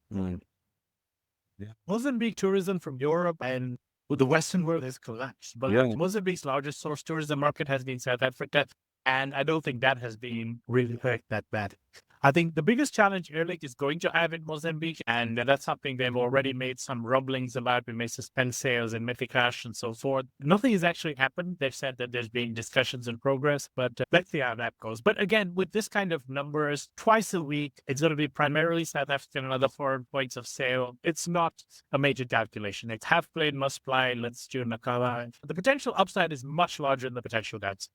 Mozambique tourism from Europe and the Western world has collapsed. But Mozambique's largest source tourism market has been South Africa. And I don't think that has been really hurt that bad. I think the biggest challenge Airlink is going to have in Mozambique, and that's something they've already made some rumblings about. We may suspend sales in Methicash and so forth. Nothing has actually happened. They've said that there's been discussions in progress, but let's see how that goes. But again, with this kind of numbers, twice a week, it's going to be primarily South African and other foreign points of sale. It's not a major calculation. It's half plane, must fly, let's do Nacala. The potential upside is much larger than the potential downside.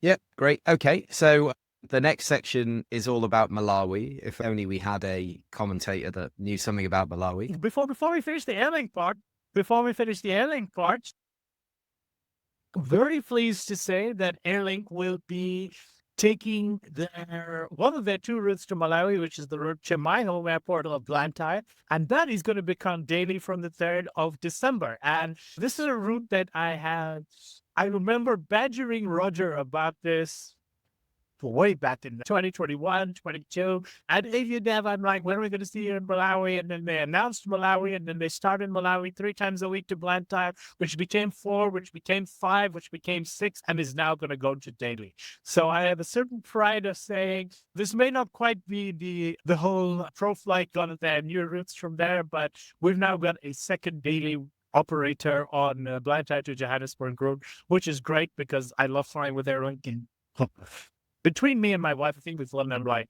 Yeah, great. Okay, so the next section is all about Malawi. If only we had a commentator that knew something about Malawi. Before we finish the Airlink part, I'm very pleased to say that Airlink will be taking one of their two routes to Malawi, which is the route to my home airport of Blantyre, and that is going to become daily from the 3rd of December. And this is a route that I remember badgering Roger about this way back in 2021, 22. At AviaDev, I'm like, when are we going to see you in Malawi? And then they announced Malawi, and then they started Malawi 3 times a week to Blantyre, which became 4, which became 5, which became 6, and is now going to go to daily. So I have a certain pride of saying this may not quite be the whole Proflight gone there, new routes from there, but we've now got a second daily operator on Blantyre to Johannesburg route, which is great because I love flying with Airlink. Between me and my wife, I think we've flown them like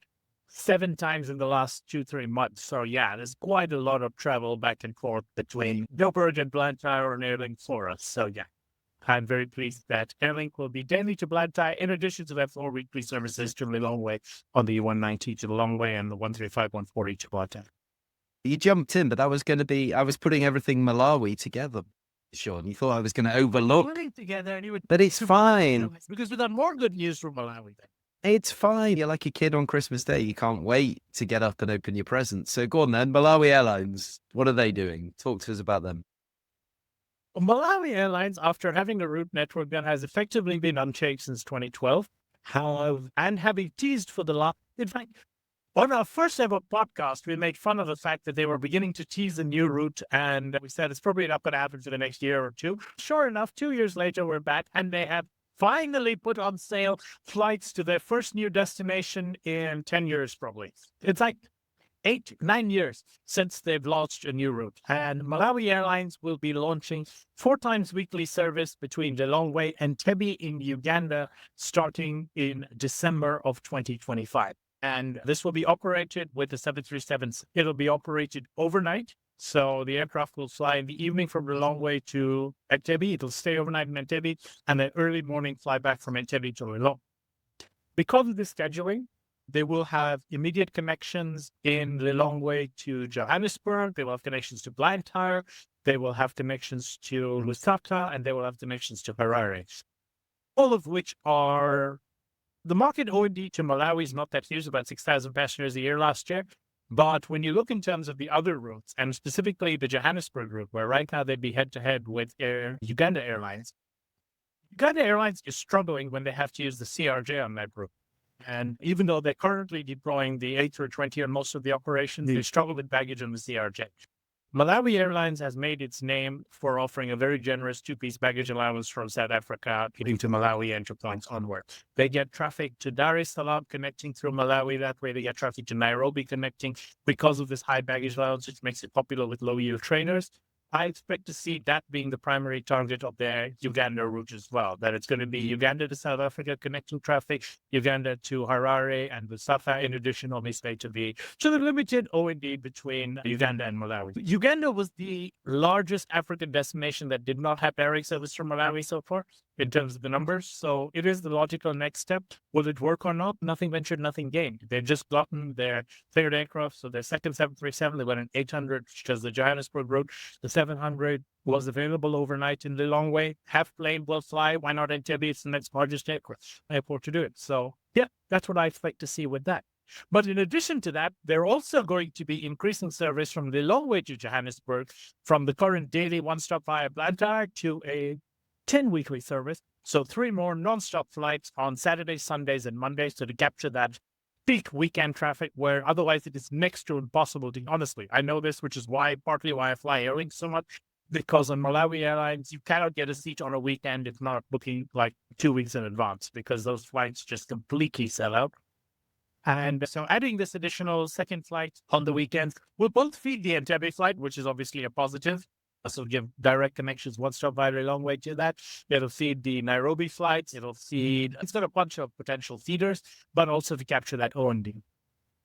7 times in the last 2-3 months. So yeah, there's quite a lot of travel back and forth between Joburg and Blantyre and Airlink for us. So yeah, I'm very pleased that Airlink will be daily to Blantyre, in addition to their 4 weekly services to Lilongwe on the 190 to Lilongwe and the 135, 140 to Blantyre. You jumped in, but I was putting everything Malawi together, Sean. You thought I was going to overlook. Putting together, and you would, but it's fine. Because we've got more good news from Malawi then. It's fine. You're like a kid on Christmas Day. You can't wait to get up and open your presents. So go on then. Malawi Airlines, what are they doing? Talk to us about them. Malawi Airlines, after having a route network that has effectively been unchanged since 2012, and having teased for the last, in fact, on our first ever podcast, we made fun of the fact that they were beginning to tease a new route, and we said it's probably not going to happen for the next year or 2. Sure enough, 2 years later, we're back, and they have finally put on sale flights to their first new destination in 10 years, probably. It's like 8-9 years since they've launched a new route. And Malawi Airlines will be launching 4 times weekly service between Lilongwe and Entebbe in Uganda, starting in December of 2025. And this will be operated with the 737s. It'll be operated overnight. So the aircraft will fly in the evening from Lilongwe to Entebbe. It'll stay overnight in Entebbe, and then early morning fly back from Entebbe to Lilongwe. Because of this scheduling, they will have immediate connections in Lilongwe to Johannesburg. They will have connections to Blantyre. They will have connections to Lusaka, and they will have connections to Harare. All of which are... The market OND to Malawi is not that huge, about 6,000 passengers a year last year. But when you look in terms of the other routes, and specifically the Johannesburg route, where right now they'd be head-to-head with Uganda Airlines, Uganda Airlines is struggling when they have to use the CRJ on that route. And even though they're currently deploying the A320 on most of the operations, they struggle with baggage on the CRJ. Malawi Airlines has made its name for offering a very generous 2-piece baggage allowance from South Africa heading to Malawi and to points onward. They get traffic to Dar es Salaam connecting through Malawi. That way they get traffic to Nairobi connecting because of this high baggage allowance, which makes it popular with low-yield traders. I expect to see that being the primary target of their Uganda route as well, that it's going to be Uganda to South Africa connecting traffic, Uganda to Harare and Lusaka, in addition, obviously, to the limited O&D between Uganda and Malawi. Uganda was the largest African destination that did not have direct service from Malawi so far in terms of the numbers. So it is the logical next step. Will it work or not? Nothing ventured, nothing gained. They've just gotten their third aircraft. So their second 737, they went an 800, which is the Johannesburg route. The 700 was available overnight in Lilongwe. Half plane will fly. Why not Entebbe? It's the next largest airport to do it. So yeah, that's what I expect to see with that. But in addition to that, they're also going to be increasing service from Lilongwe to Johannesburg from the current daily one-stop via Blantyre to a 10 weekly service. So 3 more non-stop flights on Saturdays, Sundays, and Mondays to capture that peak weekend traffic where otherwise it is next to impossible to, honestly. I know this, which is partly why I fly Airlink so much, because on Malawi Airlines, you cannot get a seat on a weekend if not booking like 2 weeks in advance, because those flights just completely sell out. And so adding this additional second flight on the weekends will both feed the Entebbe flight, which is obviously a positive. So give direct connections, one stop via Lilongwe to that. It'll feed the Nairobi flights. It's got a bunch of potential feeders, but also to capture that O&D.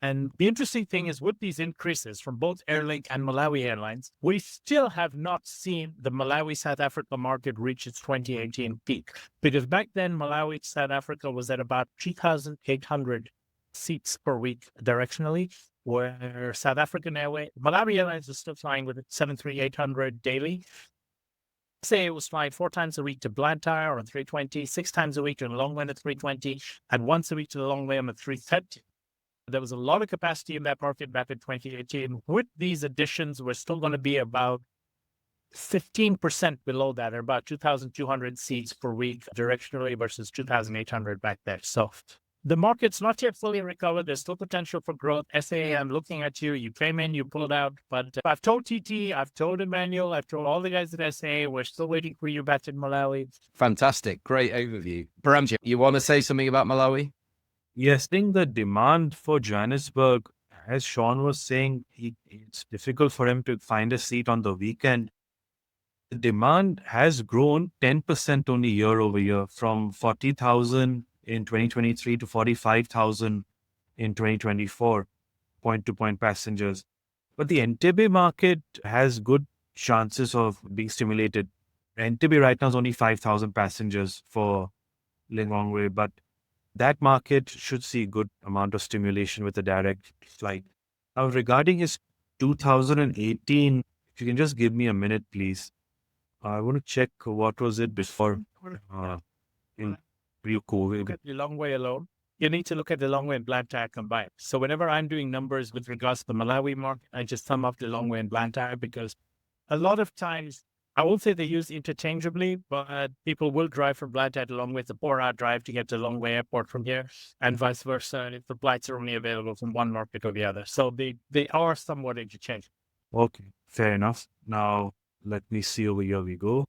And the interesting thing is with these increases from both Airlink and Malawi Airlines, we still have not seen the Malawi-South Africa market reach its 2018 peak. Because back then, Malawi South Africa was at about 3,800 seats per week directionally, where Malawi Airlines is still flying with 737-800 daily. Say it was flying 4 times a week to Blantyre on a 320, 6 times a week to Lilongwe on a 320, and once a week to Lilongwe on a 330. There was a lot of capacity in that market back in 2018. With these additions, we're still going to be about 15% below that, or about 2,200 seats per week directionally versus 2,800 back there. So the market's not yet fully recovered. There's still potential for growth. SAA, I'm looking at you. You came in, you pulled out. But I've told TT, I've told Emmanuel, I've told all the guys at SAA, we're still waiting for you back in Malawi. Fantastic. Great overview. Behramjee, you want to say something about Malawi? Yes, I think the demand for Johannesburg, as Sean was saying, it's difficult for him to find a seat on the weekend. The demand has grown 10% only year over year, from 40,000 in 2023 to 45,000 in 2024, point-to-point passengers. But the Entebbe market has good chances of being stimulated. Entebbe right now is only 5,000 passengers for Lilongwe, but that market should see a good amount of stimulation with a direct flight. Now, regarding his 2018, if you can just give me a minute, please. I want to check what was it before in pre-COVID. Look at Lilongwe alone. You need to look at Lilongwe and Blantyre combined. So whenever I'm doing numbers with regards to the Malawi market, I just sum up Lilongwe and Blantyre, because a lot of times, I won't say they use interchangeably, but people will drive from Blantyre to Lilongwe. It's a 4-hour drive to get to Lilongwe Airport from here, and vice versa if the flights are only available from one market or the other. So they are somewhat interchangeable. Okay, fair enough. Now, let me see over here we go.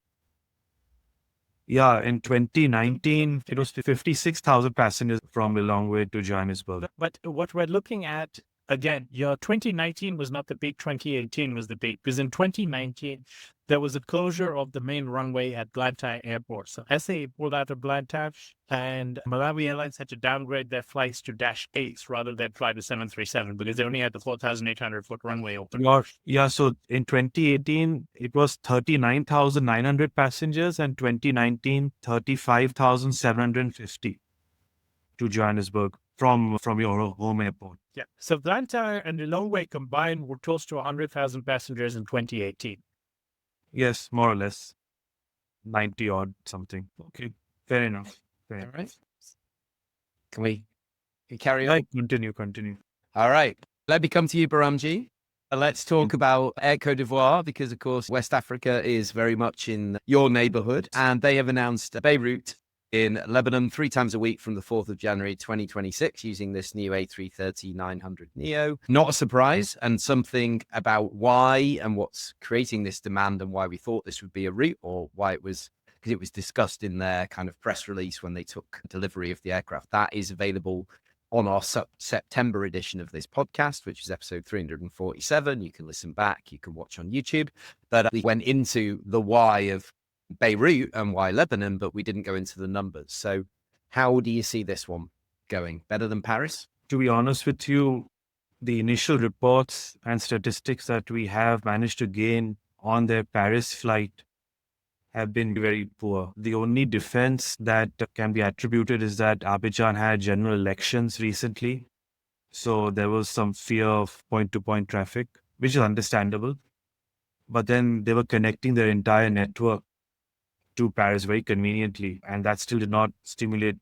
Yeah, in 2019, it was 56,000 passengers from Lilongwe to Johannesburg. But what we're looking at, again, your 2019 was not the peak, 2018 was the peak. Because in 2019, there was a closure of the main runway at Blantyre Airport. So SAA pulled out of Blantyre, and Malawi Airlines had to downgrade their flights to Dash 8s rather than fly to 737 because they only had the 4,800-foot runway open. Yeah, so in 2018, it was 39,900 passengers, and 2019, 35,750 to Johannesburg from your home airport. Yeah, so Blantyre and Lilongwe combined were close to 100,000 passengers in 2018. Yes, more or less. 90 odd something. Okay, fair enough. All right. Can we carry on? Continue. All right. Let me come to you, Behramjee. Let's talk about Air Cote d'Ivoire, because, of course, West Africa is very much in your neighborhood. And they have announced Beirut in Lebanon 3 times a week from the 4th of January 2026 using this new A330-900 Neo. Not a surprise, and something about why and what's creating this demand and why we thought this would be a route, or why it was, because it was discussed in their kind of press release when they took delivery of the aircraft. That is available on our September edition of this podcast, which is episode 347. You can listen back, you can watch on YouTube. But we went into the why of Beirut and why Lebanon, but we didn't go into the numbers. So how do you see this one going? Better than Paris? To be honest with you, the initial reports and statistics that we have managed to gain on their Paris flight have been very poor. The only defense that can be attributed is that Abidjan had general elections recently. So there was some fear of point-to-point traffic, which is understandable. But then they were connecting their entire network to Paris very conveniently. And that still did not stimulate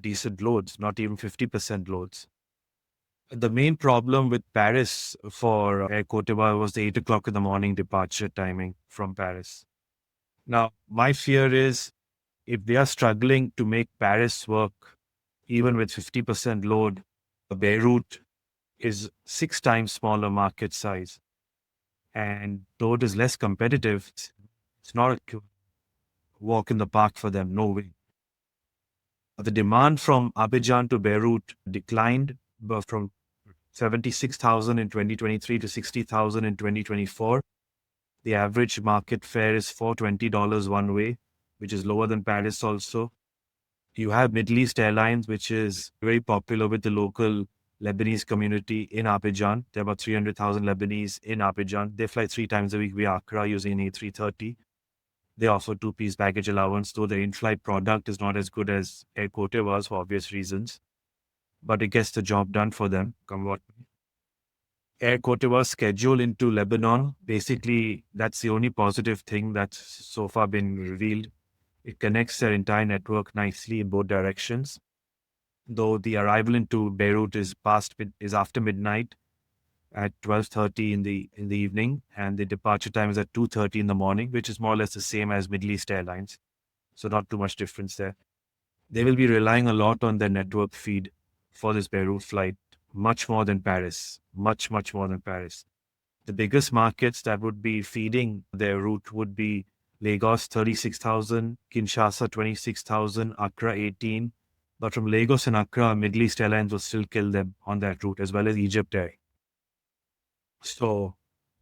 decent loads, not even 50% loads. The main problem with Paris for Air Cote d'Ivoire was the 8 o'clock in the morning departure timing from Paris. Now, my fear is if they are struggling to make Paris work, even with 50% load, Beirut is 6 times smaller market size. And though it is less competitive, it's not a walk in the park for them, no way. The demand from Abidjan to Beirut declined from 76,000 in 2023 to 60,000 in 2024. The average market fare is $420 one way, which is lower than Paris also. You have Middle East Airlines, which is very popular with the local Lebanese community in Abidjan. There are about 300,000 Lebanese in Abidjan. They fly 3 times a week via Accra using an A330. They offer 2-piece baggage allowance, though the in-flight product is not as good as Air Cote was for obvious reasons. But it gets the job done for them, come what may. Air Cote d'Ivoire schedule into Lebanon, basically, that's the only positive thing that's so far been revealed. It connects their entire network nicely in both directions. Though the arrival into Beirut is after midnight at 12:30 in the evening, and the departure time is at 2:30 in the morning, which is more or less the same as Middle East Airlines. So not too much difference there. They will be relying a lot on their network feed for this Beirut flight. Much more than Paris. Much more than Paris. The biggest markets that would be feeding their route would be Lagos, 36,000, Kinshasa, 26,000, Accra, 18. But from Lagos and Accra, Middle East Airlines will still kill them on that route, as well as Egypt Air. So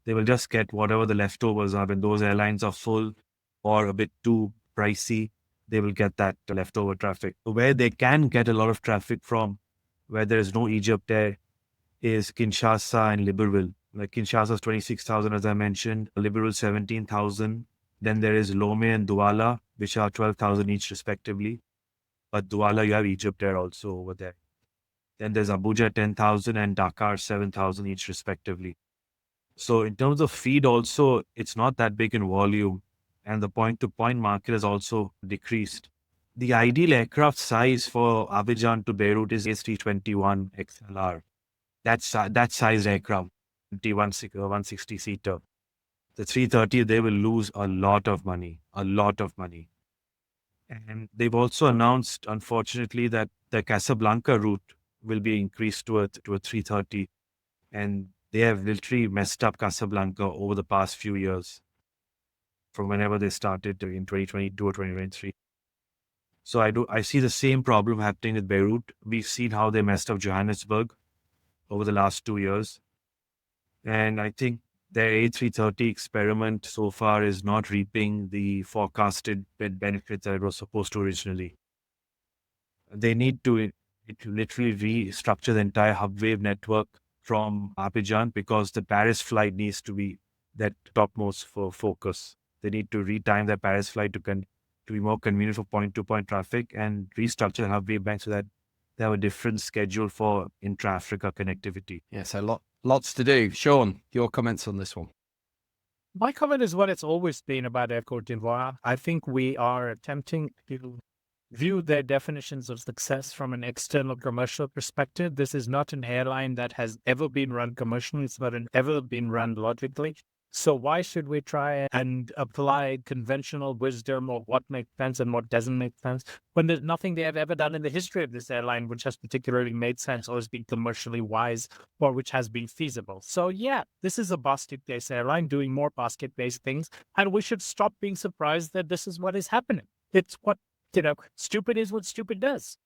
they will just get whatever the leftovers are. When those airlines are full or a bit too pricey, they will get that leftover traffic. Where they can get a lot of traffic from, where there is no Egypt Air, is Kinshasa and Libreville. Like Kinshasa is 26,000, as I mentioned, Libreville 17,000. Then there is Lome and Douala, which are 12,000 each respectively. But Douala, you have Egypt Air also over there. Then there's Abuja 10,000 and Dakar 7,000 each respectively. So in terms of feed also, it's not that big in volume. And the point-to-point market has also decreased. The ideal aircraft size for Abidjan to Beirut is A321 XLR. That size aircraft, 160-seater. The 330, they will lose a lot of money. And they've also announced, unfortunately, that the Casablanca route will be increased to a 330. And they have literally messed up Casablanca over the past few years, from whenever they started in 2022 or 2023. So I see the same problem happening with Beirut. We've seen how they messed up Johannesburg over the last 2 years. And I think their A330 experiment so far is not reaping the forecasted benefits that it was supposed to originally. They need to literally restructure the entire hub wave network from Abidjan, because the Paris flight needs to be that topmost for focus. They need to retime their Paris flight to be more convenient for point-to-point traffic, and restructure the hub wave bank so that they have a different schedule for intra-Africa connectivity. Yeah, so lots to do. Sean, your comments on this one? My comment is what it's always been about Air Cote d'Ivoire. I think we are attempting to view their definitions of success from an external commercial perspective. This is not an airline that has ever been run commercially. It's not ever been run logically. So why should we try and apply conventional wisdom of what makes sense and what doesn't make sense when there's nothing they have ever done in the history of this airline which has particularly made sense or has been commercially wise or which has been feasible? So yeah, this is a basket-based airline doing more basket-based things, and we should stop being surprised that this is what is happening. It's what, stupid is what stupid does.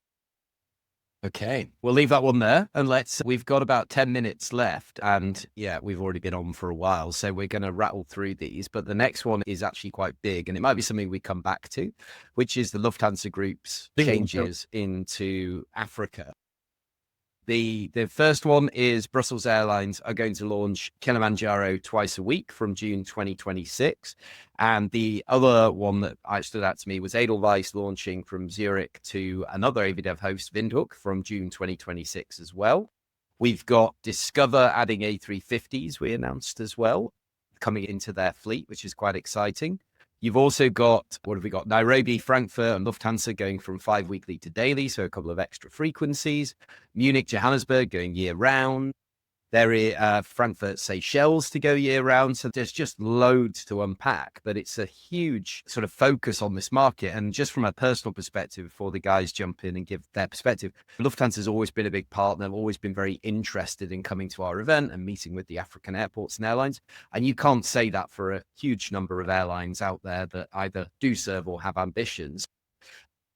Okay, we'll leave that one there and we've got about 10 minutes left and yeah, we've already been on for a while. So we're going to rattle through these, but the next one is actually quite big and it might be something we come back to, which is the Lufthansa Group's changes into Africa. The first one is Brussels Airlines are going to launch Kilimanjaro twice a week from June 2026. And the other one that stood out to me was Edelweiss launching from Zurich to another AviaDev host, Windhoek, from June 2026 as well. We've got Discover adding A350s, we announced as well, coming into their fleet, which is quite exciting. You've also got, what have we got? Nairobi-Frankfurt and Lufthansa going from 5 weekly to daily, so a couple of extra frequencies. Munich, Johannesburg going year round. There is Frankfurt, Seychelles to go year round. So there's just loads to unpack, but it's a huge sort of focus on this market. And just from a personal perspective, before the guys jump in and give their perspective, Lufthansa has always been a big partner, always been very interested in coming to our event and meeting with the African airports and airlines. And you can't say that for a huge number of airlines out there that either do serve or have ambitions.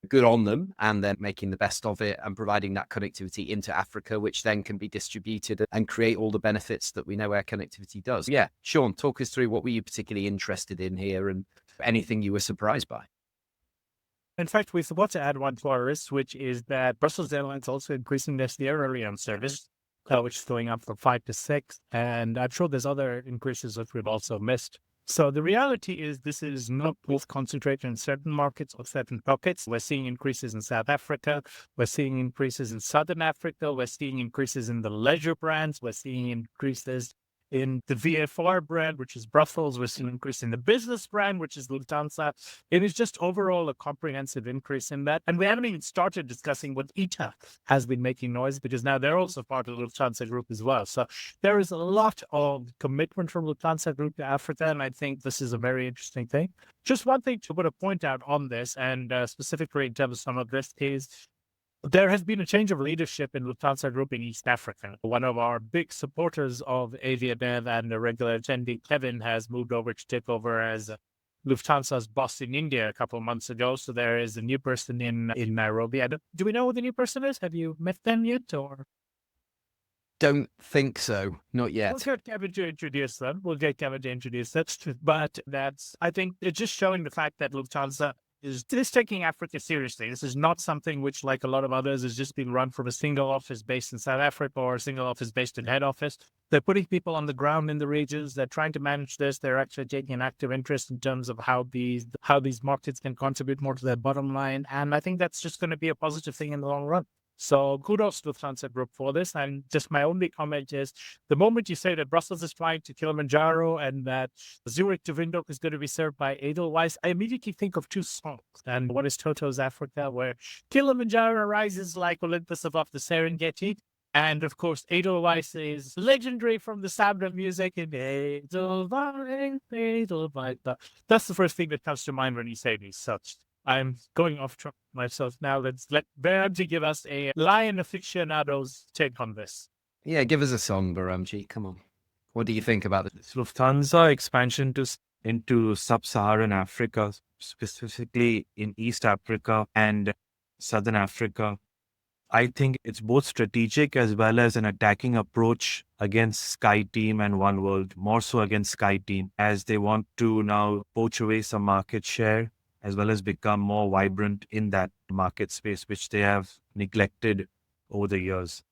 Good on them, and then making the best of it and providing that connectivity into Africa, which then can be distributed and create all the benefits that we know air connectivity does. Yeah, Sean, talk us through what were you particularly interested in here and anything you were surprised by? In fact, we forgot to add one to our list, which is that Brussels Airlines also increasing their Sierra Leone service, which is going up from 5 to 6. And I'm sure there's other increases that we've also missed. So the reality is this is not both concentrated in certain markets or certain pockets. We're seeing increases in South Africa. We're seeing increases in Southern Africa. We're seeing increases in the leisure brands. We're seeing increases in the VFR brand, which is Brussels. We're seeing an increase in the business brand, which is Lufthansa. It is just overall a comprehensive increase in that. And we haven't even started discussing what ITA has been making noise, because now they're also part of the Lufthansa Group as well. So there is a lot of commitment from Lufthansa Group to Africa, and I think this is a very interesting thing. Just one thing to put a point out on this, and specifically in terms of some of this, is there has been a change of leadership in Lufthansa Group in East Africa. One of our big supporters of AviaDev and a regular attendee, Kevin, has moved over to take over as Lufthansa's boss in India a couple of months ago. So there is a new person in Nairobi. Do we know who the new person is? Have you met them yet? Or don't think so. Not yet. We'll get Kevin to introduce them. But I think it's just showing the fact that Lufthansa is taking Africa seriously. This is not something which, like a lot of others, is just being run from a single office based in South Africa or a single office based in head office. They're putting people on the ground in the regions. They're trying to manage this. They're actually taking an active interest in terms of how these markets can contribute more to their bottom line. And I think that's just going to be a positive thing in the long run. So kudos to Lufthansa Group for this. And just my only comment is, the moment you say that Brussels is flying to Kilimanjaro and that Zurich to Windhoek is going to be served by Edelweiss, I immediately think of two songs. And one is Toto's Africa, where Kilimanjaro rises like Olympus above the Serengeti. And of course, Edelweiss is legendary from the Sound of Music in Edelweiss, Edelweiss. That's the first thing that comes to mind when you say these. So I'm going off track myself now. Let's let Behramjee give us a lion aficionado's take on this. Yeah, give us a song, Behramjee. Come on. What do you think about this? Lufthansa expansion into sub-Saharan Africa, specifically in East Africa and Southern Africa. I think it's both strategic as well as an attacking approach against SkyTeam and oneworld, more so against SkyTeam, as they want to now poach away some market share, as well as become more vibrant in that market space, which they have neglected over the years.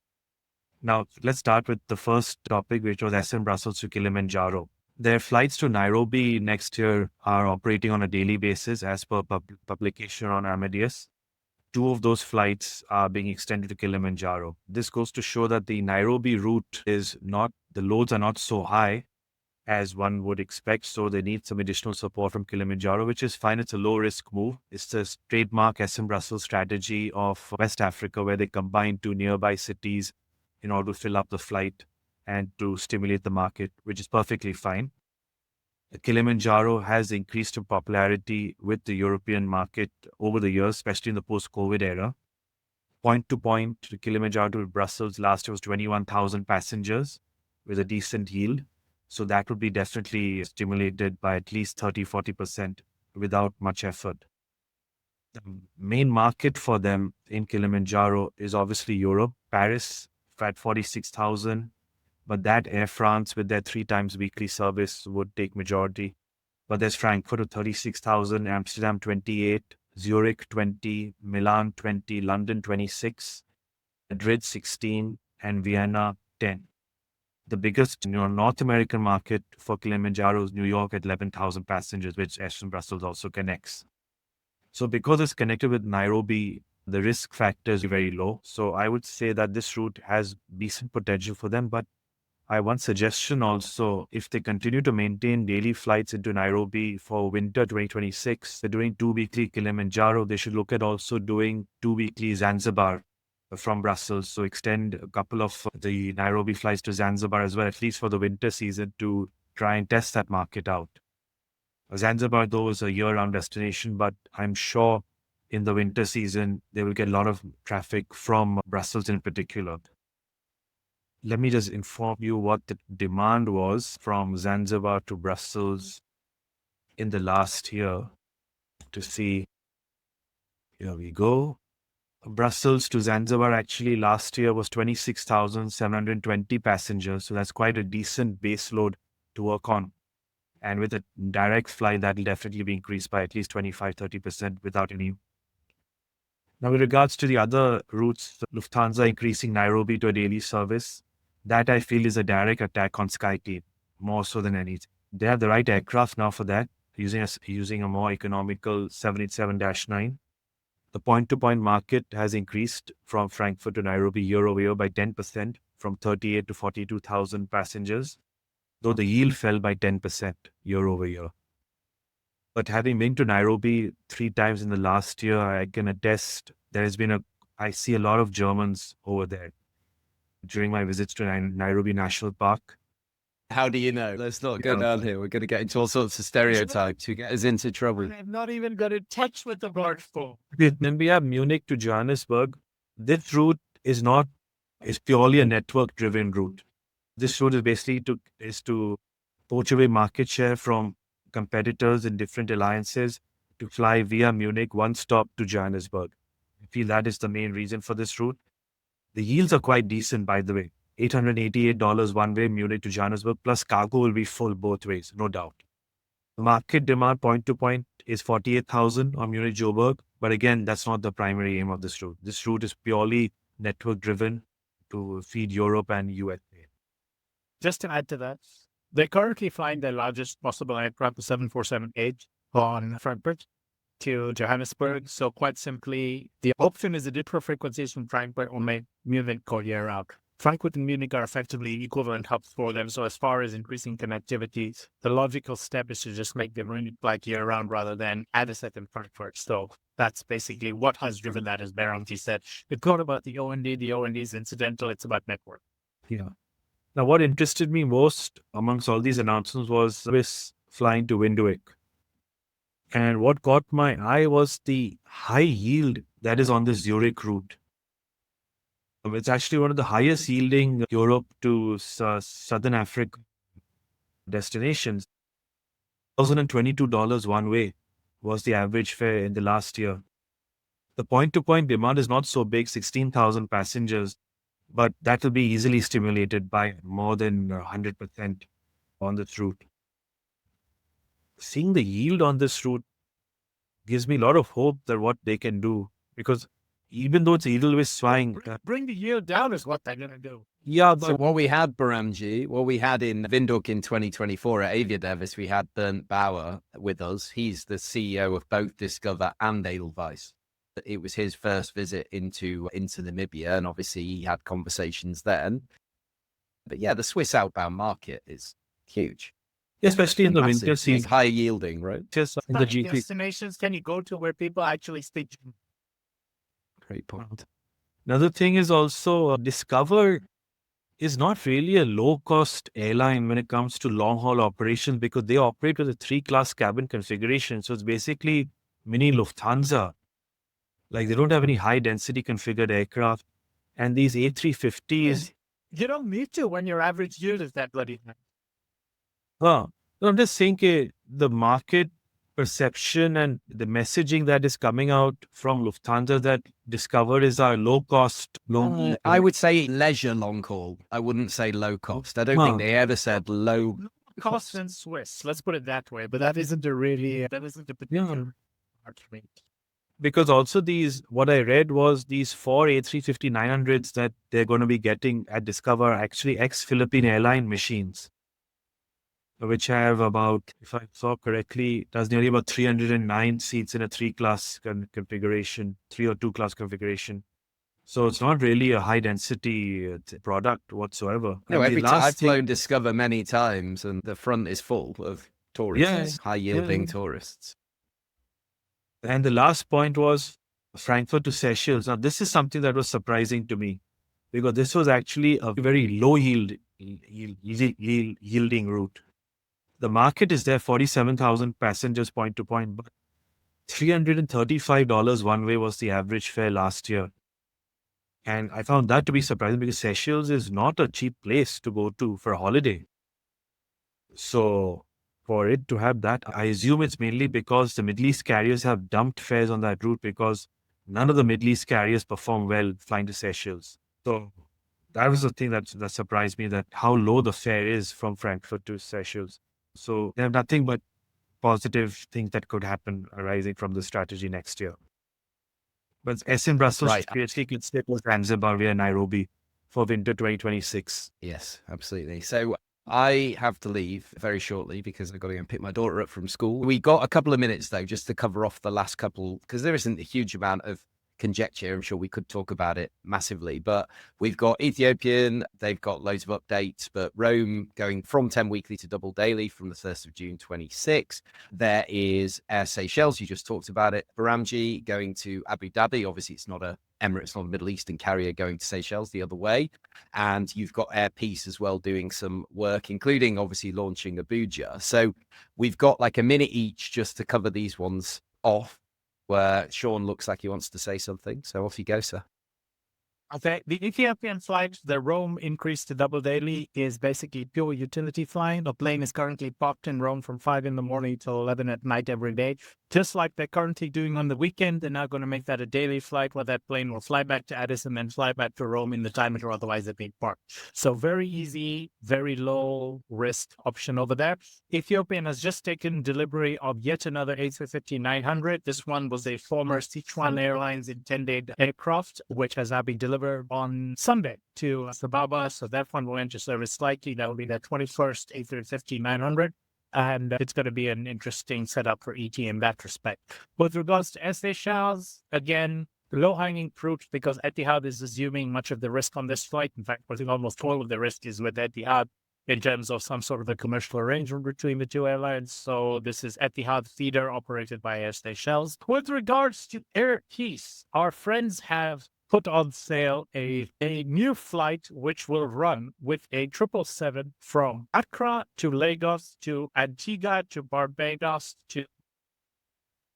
Now, let's start with the first topic, which was SM Brussels to Kilimanjaro. Their flights to Nairobi next year are operating on a daily basis as per publication on Amadeus. 2 of those flights are being extended to Kilimanjaro. This goes to show that the Nairobi route the loads are not so high as one would expect. So they need some additional support from Kilimanjaro, which is fine. It's a low risk move. It's the trademark SM Brussels strategy of West Africa, where they combine 2 nearby cities in order to fill up the flight and to stimulate the market, which is perfectly fine. Kilimanjaro has increased in popularity with the European market over the years, especially in the post-COVID era. Point to point, Kilimanjaro to Brussels last year was 21,000 passengers with a decent yield. So that would be definitely stimulated by at least 30-40% without much effort. the main market for them in Kilimanjaro is obviously Europe, Paris at 46,000. But that Air France with their 3 times weekly service would take majority. But there's Frankfurt at 36,000, Amsterdam 28, Zurich 20, Milan 20, London 26, Madrid 16, and Vienna 10. The biggest North American market for Kilimanjaro is New York at 11,000 passengers, which Air from Brussels also connects. So because it's connected with Nairobi, the risk factor is very low. So I would say that this route has decent potential for them. But I have one suggestion also, if they continue to maintain daily flights into Nairobi for winter 2026, they're doing 2 weekly Kilimanjaro, they should look at also doing 2 weekly Zanzibar from Brussels. So extend a couple of the Nairobi flights to Zanzibar as well, at least for the winter season, to try and test that market out. Zanzibar, though, is a year-round destination, but I'm sure in the winter season, they will get a lot of traffic from Brussels in particular. Let me just inform you what the demand was from Zanzibar to Brussels in the last year to see. Here we go. Brussels to Zanzibar actually last year was 26,720 passengers. So that's quite a decent base load to work on. And with a direct flight, that will definitely be increased by at least 25-30% without any. Now, with regards to the other routes, Lufthansa increasing Nairobi to a daily service, that I feel is a direct attack on SkyTeam, more so than anything. They have the right aircraft now for that, using a more economical 787-9. The point-to-point market has increased from Frankfurt to Nairobi year-over-year by 10%, from 38 to 42,000 passengers, though the yield fell by 10% year-over-year. But having been to Nairobi 3 times in the last year, I can attest I see a lot of Germans over there. During my visits to Nairobi National Park. How do you know? Let's not go down here. We're going to get into all sorts of stereotypes to get us into trouble. I'm not even going to touch with the word for. Then we have Munich to Johannesburg. This route is purely a network-driven route. This route is basically to poach away market share from competitors in different alliances to fly via Munich, one stop to Johannesburg. I feel that is the main reason for this route. The yields are quite decent, by the way. $888 one way, Munich to Johannesburg, plus cargo will be full both ways, no doubt. The market demand point to point is 48,000 on Munich Joburg, but again, that's not the primary aim of this route. This route is purely network driven to feed Europe and USA. Just to add to that, they're currently flying their largest possible aircraft, the 747-8, on Frankfurt to Johannesburg. So quite simply, the option is a different frequencies from Frankfurt or Munich or year out. Frankfurt and Munich are effectively equivalent hubs for them. So as far as increasing connectivity, the logical step is to just make them really flight year round rather than add a set in Frankfurt. So that's basically what has driven that, as Behramjee said. It's not about the O&D. The O&D is incidental. It's about network. Yeah. Now, what interested me most amongst all these announcements was Swiss flying to Windhoek. And what caught my eye was the high yield that is on the Zurich route. It's actually one of the highest yielding Europe to Southern Africa destinations. $1,022 one way was the average fare in the last year. The point-to-point demand is not so big, 16,000 passengers, but that will be easily stimulated by more than 100% on this route. Seeing the yield on this route gives me a lot of hope that what they can do, because even though it's Edelweiss flying, bring the yield down is what they're going to do. Yeah, so what we had, Behramjee, what we had in Windhoek in 2024 at AviaDev's, we had Bernd Bauer with us. He's the CEO of both Discover and Edelweiss. It was his first visit into Namibia, and obviously he had conversations then. But yeah, the Swiss outbound market is huge. Especially in the Massive. winter season. It's high yielding, right? Just in the GP. Destinations can you go to where people actually speak? Great point. Another thing is also Discover is not really a low-cost airline when it comes to long-haul operations, because they operate with a 3-class cabin configuration. So it's basically mini Lufthansa. Like, they don't have any high-density configured aircraft. And these A350s... You don't need to when your average yield is that bloody high. No, I'm just saying the market perception and the messaging that is coming out from Lufthansa that Discover is our low cost, I would say leisure long haul. I wouldn't say low cost. I don't think they ever said low Cost and Swiss, let's put it that way. But that isn't a particular part for me. Because also what I read was these 4 A350-900s that they're going to be getting at Discover are actually ex-Philippine airline machines, which have about, if I saw correctly, does nearly about 309 seats in a 3-class configuration, 3 or 2-class configuration. So it's not really a high-density product whatsoever. No, I've flown Discover many times, and the front is full of tourists, high-yielding tourists. And the last point was Frankfurt to Seychelles. Now, this is something that was surprising to me because this was actually a very low yielding route. The market is there, 47,000 passengers point to point, but $335 one way was the average fare last year. And I found that to be surprising because Seychelles is not a cheap place to go to for a holiday. So for it to have that, I assume it's mainly because the Middle East carriers have dumped fares on that route because none of the Middle East carriers perform well flying to Seychelles. So that was the thing that surprised me, that how low the fare is from Frankfurt to Seychelles. So they have nothing but positive things that could happen arising from the strategy next year. But in Brussels, PhD could stay with Zanzibar via Nairobi for winter 2026. Yes, absolutely. So I have to leave very shortly because I've got to go and pick my daughter up from school. We got a couple of minutes, though, just to cover off the last couple, because there isn't a huge amount of conjecture. I'm sure we could talk about it massively, but we've got Ethiopian, they've got loads of updates, but Rome going from 10 weekly to double daily from the 1st of June 26. There is Air Seychelles, you just talked about it. Behramjee going to Abu Dhabi. Obviously, it's not a Emirates, not a Middle Eastern carrier going to Seychelles the other way. And you've got Air Peace as well doing some work, including obviously launching Abuja. So we've got like a minute each just to cover these ones off, where Sean looks like he wants to say something. So off you go, sir. Okay, the Ethiopian flight, the Rome increase to double daily, is basically pure utility flying. The plane is currently parked in Rome from 5 in the morning till 11 at night every day. Just like they're currently doing on the weekend, they're now going to make that a daily flight where that plane will fly back to Addis and then fly back to Rome in the time it or otherwise it being parked. So very easy, very low risk option over there. Ethiopian has just taken delivery of yet another A350-900. This one was a former Sichuan Airlines intended aircraft, which has now been delivered on Sunday to Sababa. So that one will enter service likely. That will be the 21st A350-900. And it's going to be an interesting setup for ET in that respect. With regards to Seychelles, again, low-hanging fruit because Etihad is assuming much of the risk on this flight. In fact, I think almost all of the risk is with Etihad in terms of some sort of a commercial arrangement between the two airlines. So this is Etihad feeder operated by Air Seychelles. With regards to Air Peace, our friends have put on sale a new flight which will run with a 777 from Accra to Lagos to Antigua to Barbados to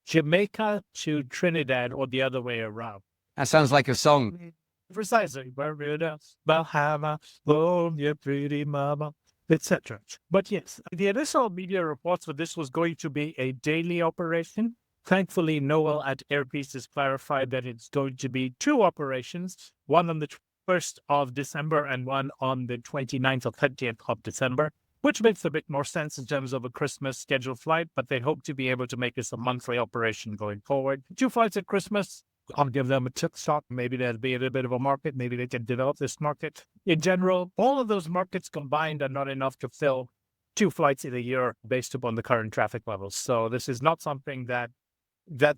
Jamaica to Trinidad, or the other way around. That sounds like a song. Precisely. Barbados, Bahamas, oh, you pretty mama, etc. But yes, the initial media reports for this was going to be a daily operation. Thankfully, Noel at Air Peace has clarified that it's going to be 2 operations, one on the 1st of December and one on the 29th or 30th of December, which makes a bit more sense in terms of a Christmas scheduled flight, but they hope to be able to make this a monthly operation going forward. 2 flights at Christmas. I'll give them a tip shot. Maybe there'll be a little bit of a market. Maybe they can develop this market. In general, all of those markets combined are not enough to fill 2 flights in a year based upon the current traffic levels. So this is not something that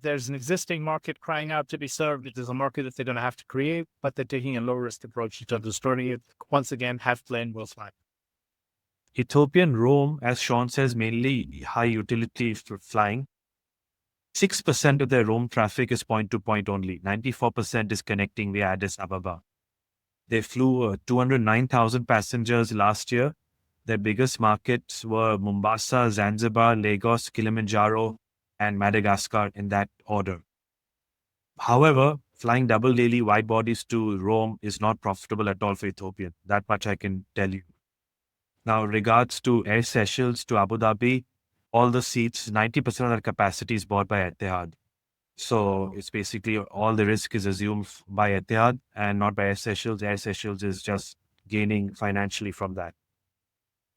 there's an existing market crying out to be served. It is a market that they're going to have to create, but they're taking a low-risk approach to destroying it. Once again, half plane will fly. Ethiopian Rome, as Sean says, mainly high utility for flying. 6% of their Rome traffic is point-to-point only. 94% is connecting via Addis Ababa. They flew 209,000 passengers last year. Their biggest markets were Mombasa, Zanzibar, Lagos, Kilimanjaro, and Madagascar in that order. However, flying double daily wide bodies to Rome is not profitable at all for Ethiopian. That much I can tell you. Now, regards to Air Seychelles to Abu Dhabi, all the seats, 90% of the capacity is bought by Etihad. So it's basically all the risk is assumed by Etihad and not by Air Seychelles. Air Seychelles is just gaining financially from that.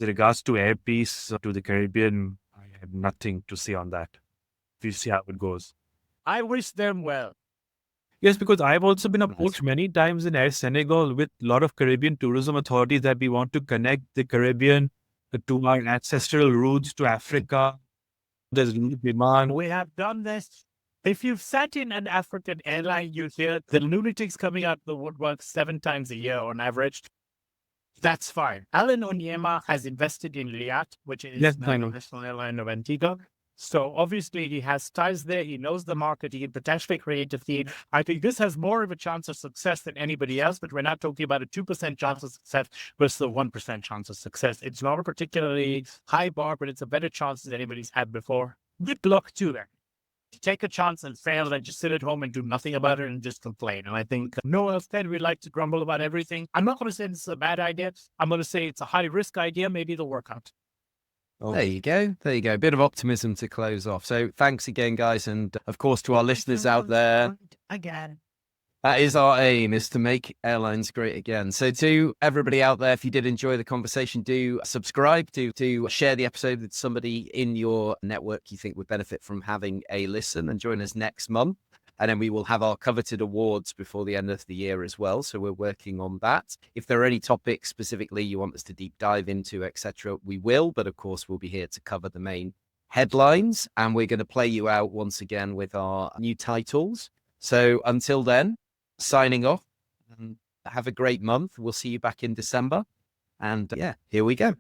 With regards to airpiece to the Caribbean, I have nothing to say on that. We'll see how it goes. I wish them well. Yes, because I've also been approached many times in Air Senegal with a lot of Caribbean tourism authorities that we want to connect the Caribbean to our ancestral roots to Africa. There's demand. We have done this. If you've sat in an African airline, you hear the lunatics coming out of the woodwork 7 times a year on average. That's fine. Alan Onyema has invested in Liat, which is the national airline of Antigua. So obviously he has ties there. He knows the market. He can potentially create a feed. I think this has more of a chance of success than anybody else, but we're not talking about a 2% chance of success versus a 1% chance of success. It's not a particularly high bar, but it's a better chance than anybody's had before. Good luck to them. Take a chance and fail and just sit at home and do nothing about it and just complain. And I think Noel said we like to grumble about everything. I'm not going to say this is a bad idea. I'm going to say it's a high risk idea. Maybe it'll work out. Oh. There you go. There you go. A bit of optimism to close off. So thanks again, guys. And of course, to our listeners out there, Again. that is our aim, is to make airlines great again. So to everybody out there, if you did enjoy the conversation, do subscribe, do share the episode with somebody in your network you think would benefit from having a listen, and join us next month. And then we will have our coveted awards before the end of the year as well. So we're working on that. If there are any topics specifically you want us to deep dive into, etc., we will. But of course, we'll be here to cover the main headlines. And we're going to play you out once again with our new titles. So until then, signing off. And have a great month. We'll see you back in December. And yeah, here we go.